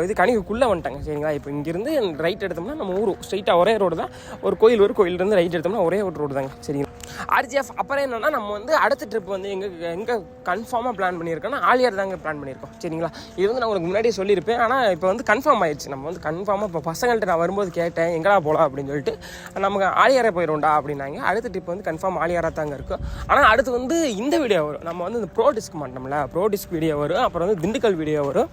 இது கனிவுக்குள்ளே வந்துட்டாங்க. சரிங்களா? இப்போ இங்கேருந்து ரைட் எடுத்தோம்னா நம்ம ஊர் ஸ்ட்ரைட்டாக ஒரே ரோடு தான். ஒரு கோயிலிருந்து ரைட் எடுத்தோம்னா ஒரே ஒரு ரோடு தாங்க. சரிங்களா? ஆர்ஜிஎஃப். அப்புறம் என்னென்னா, நம்ம வந்து அடுத்த ட்ரிப் வந்து எங்கே கன்ஃபார்மாக பிளான் பண்ணியிருக்கோன்னா ஆலியார் தாங்க பிளான் பண்ணியிருக்கோம். சரிங்களா? இது வந்து நான் உங்களுக்கு முன்னாடியே சொல்லியிருப்பேன். ஆனால் இப்போ வந்து கன்ஃபார்ம் ஆயிடுச்சு. நம்ம வந்து கன்ஃபார்மாக இப்போ பசங்கள்கிட்ட நான் வரும்போது கேட்டேன், எங்கடா போகலாம் அப்படின்னு சொல்லிட்டு. நமக்கு ஆலியாரை போயிடும்டா அப்படின்னாங்க. அடுத்த ட்ரிப் வந்து கன்ஃபார்ம் ஆலியாராக தாங்க இருக்கும். ஆனால் அடுத்து வந்து இந்த வீடியோ வரும். நம்ம வந்து இந்த ப்ரோ டிஸ்க் மாட்டோம்ல, ப்ரோ டிஸ்க் வீடியோ வரும். அப்புறம் வந்து திண்டுக்கல் வீடியோ வரும்.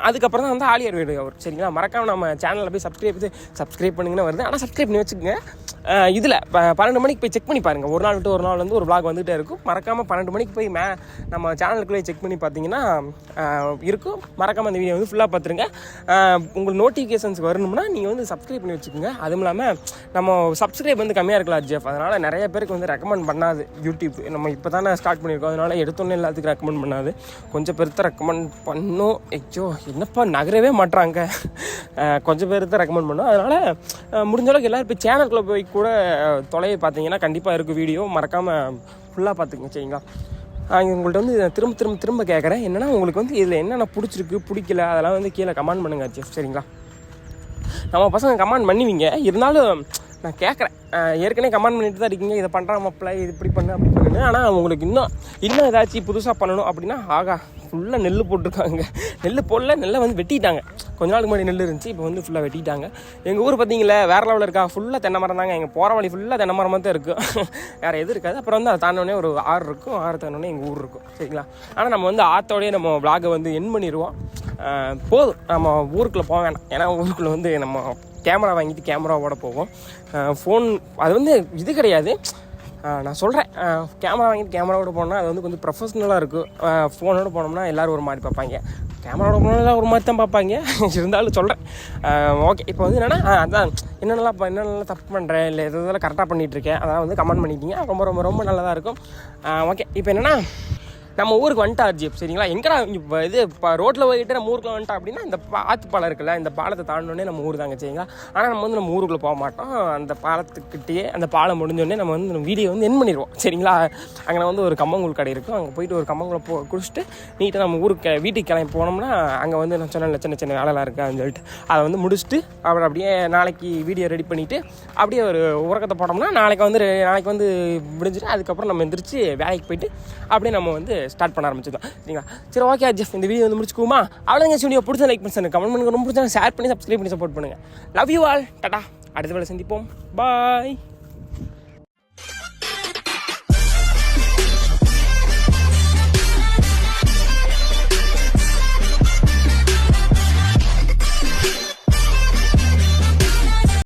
அதுக்கப்புறம் தான் வந்து ஆலியார் வீடியோ வரும். சரிங்களா? மறக்காமல் நம்ம சேனலில் போய் சப்ஸ்கிரைப் பண்ணுங்கன்னா வருது. ஆனால் சப்ஸ்கிரைப் பண்ணி வச்சுக்கோங்க. இதில் 12 மணிக்கு போய் செக் பண்ணி பாருங்கள். ஒரு நாள் விட்டு ஒரு நாள் வந்து ஒரு vlog வந்துகிட்டே இருக்கும். மறக்காமல் 12 மணிக்கு போய் நம்ம சேனலுக்குள்ளே செக் பண்ணி பார்த்தீங்கன்னா இருக்கும். மறக்காமல் அந்த வீடியோ வந்து ஃபுல்லாக பார்த்துருங்க. உங்களுக்கு நோட்டிஃபிகேஷன்ஸ் வரணும்னா நீங்கள் வந்து சப்ஸ்கிரைப் பண்ணி வச்சுக்கோங்க. அதுவும் இல்லாமல் நம்ம நம்ம சப்ஸ்கிரைப் வந்து கம்மியாக இருக்கலாம் ஜெஃப், அதனால் நிறைய பேருக்கு வந்து ரெக்கமெண்ட் பண்ணாது யூடியூப். நம்ம இப்போ தானே ஸ்டார்ட் பண்ணியிருக்கோம், அதனால் எடுத்தோன்னே எல்லாத்துக்கும் ரெக்கமெண்ட் பண்ணாது. கொஞ்சம் பேர்த்த ரெக்கமெண்ட் பண்ணும். ஐயோ என்னப்பா நகரவே மாட்டுறாங்க. கொஞ்சம் பேர்த்த ரெக்கமெண்ட் பண்ணும். அதனால் முடிஞ்ச அளவுக்கு எல்லோரும் இப்போ சேனலுக்குள்ளே போய் கூட தொலைவை பார்த்தீங்கன்னா கண்டிப்பாக இருக்கும் வீடியோ, மறக்காமல் ஃபுல்லாக பார்த்துக்குங்க சரிங்களா. உங்கள்கிட்ட வந்து திரும்ப திரும்ப திரும்ப கேட்குறேன், என்னென்னா உங்களுக்கு வந்து இதில் என்னென்ன பிடிச்சிருக்கு பிடிக்கல அதெல்லாம் வந்து கீழே கமெண்ட் பண்ணுங்கள் ஜெஃப் சரிங்களா. நம்ம பசங்க கமெண்ட் பண்ணுவீங்க, இருந்தாலும் நான் கேட்குறேன், ஏற்கனவே கமெண்ட் பண்ணிட்டு தான் இருக்கீங்க, இதை பண்ணுறான் மாப்பிள்ள, இது இப்படி பண்ணு அப்படி பண்ணுன்னு. ஆனால் உங்களுக்கு இன்னும் ஏதாச்சும் புதுசாக பண்ணணும் அப்படின்னா ஆகா ஃபுல்லாக நெல் போட்டிருக்காங்க. நெல் போடல, நெல்லை வந்து வெட்டிட்டாங்க. கொஞ்ச நாளுக்கு முன்னாடி நெல் இருந்துச்சு, இப்போ வந்து ஃபுல்லாக வெட்டிட்டாங்க. எங்கள் ஊர் பார்த்தீங்களா வேறு லெவலில் இருக்கா, ஃபுல்லாக தென்னை மரம் தாங்க. எங்கள் போகிற வழி ஃபுல்லாக தென்னை மரமாக தான் இருக்கும், வேறு எதுவும் இருக்காது. அப்புறம் வந்து அதை தாண்டோடனே ஒரு ஆறு இருக்கும், ஆறு தாண்டோடனே எங்கள் ஊர் இருக்கும் சரிங்களா. ஆனால் நம்ம வந்து ஆற்றோடய நம்ம விளாகை வந்து என் பண்ணிடுவோம். போதும், நம்ம ஊருக்குள்ளே போக வேண்டாம். ஏன்னா ஊருக்குள்ளே வந்து நம்ம கேமரா வாங்கிட்டு கேமராவோட போவோம். ஃபோன் அது வந்து இது கிடையாது, நான் சொல்கிறேன், கேமரா வாங்கிட்டு கேமராவோட போனோம்னா அது வந்து கொஞ்சம் ப்ரொஃபஷ்னலாக இருக்கும். ஃபோனோடு போனோம்னா எல்லோரும் ஒரு மாதிரி பார்ப்பாங்க, கேமராவோட போனோம்னா ஒரு மாதிரி தான் பார்ப்பாங்க. இருந்தாலும் சொல்கிறேன் ஓகே. இப்போ வந்து என்னென்னா அதான் என்னென்னலாம் தப்பு பண்ணுறேன் இல்லை எதெல்லாம் கரெக்டாக பண்ணிகிட்ருக்கேன் அதெல்லாம் வந்து கமெண்ட் பண்ணிட்டீங்க, ரொம்ப ரொம்ப ரொம்ப நல்லதாக இருக்கும். ஓகே இப்போ என்னென்னா நம்ம ஊருக்கு வந்துட்டா ஜிப் சரிங்களா. எங்கடா இப்போ இது இப்போ ரோட்டில் போய்கிட்டு நம்ம ஊருக்குள்ள வந்துட்டோம் அப்படின்னா இந்த ஆற்று பாலம் இருக்குல்ல, இந்த பாலத்தை தாண்டினோடனே நம்ம ஊர் தாங்க சரிங்களா. ஆனால் நம்ம வந்து நம்ம ஊருக்குள்ளே போக மாட்டோம், அந்த பாலத்துக்கிட்டே அந்த பாலம் முடிஞ்சோடனே நம்ம வந்து நம்ம வீடியோ வந்து என் பண்ணிடுவோம் சரிங்களா. அங்கே வந்து ஒரு கம்மங்கூழ் கடை இருக்கும், அங்கே போயிட்டு ஒரு கம்மங்கூழை குடிச்சிட்டு நீட்டாக நம்ம ஊருக்கு வீட்டுக்கு கிளம்பி போனோம்னா அங்கே வந்து நான் சொன்ன சின்ன சின்ன வேலைலாம் இருக்குது அப்படின்னு சொல்லிட்டு அதை வந்து முடிச்சுட்டு அப்புறம் அப்படியே நாளைக்கு வீடியோ ரெடி பண்ணிவிட்டு அப்படியே ஒரு உறக்கத்தை போட்டோம்னா நாளைக்கு வந்து முடிஞ்சுட்டு அதுக்கப்புறம் நம்ம எந்திரிச்சு வேலைக்கு போயிட்டு அப்படியே நம்ம வந்து ஸ்டார்ட் பண்ண ஆரம்பிச்சிடலாம் சரிங்களா. சரி ஓகே ஜெஃப், இந்த வீடியோ வந்து முடிச்சுக்குமா? அவ்வளோங்க. வீடியோ பிடிச்சா லைக் பண்ணி கமெண்ட் பண்ணுங்க, ரொம்ப பிடிச்சா ஷேர் பண்ணி சப்ஸ்கிரைப் பண்ணி சப்போர்ட் பண்ணுங்கள். Love you all, Tata. அடுத்த வேலை சந்திப்போம், பாய்.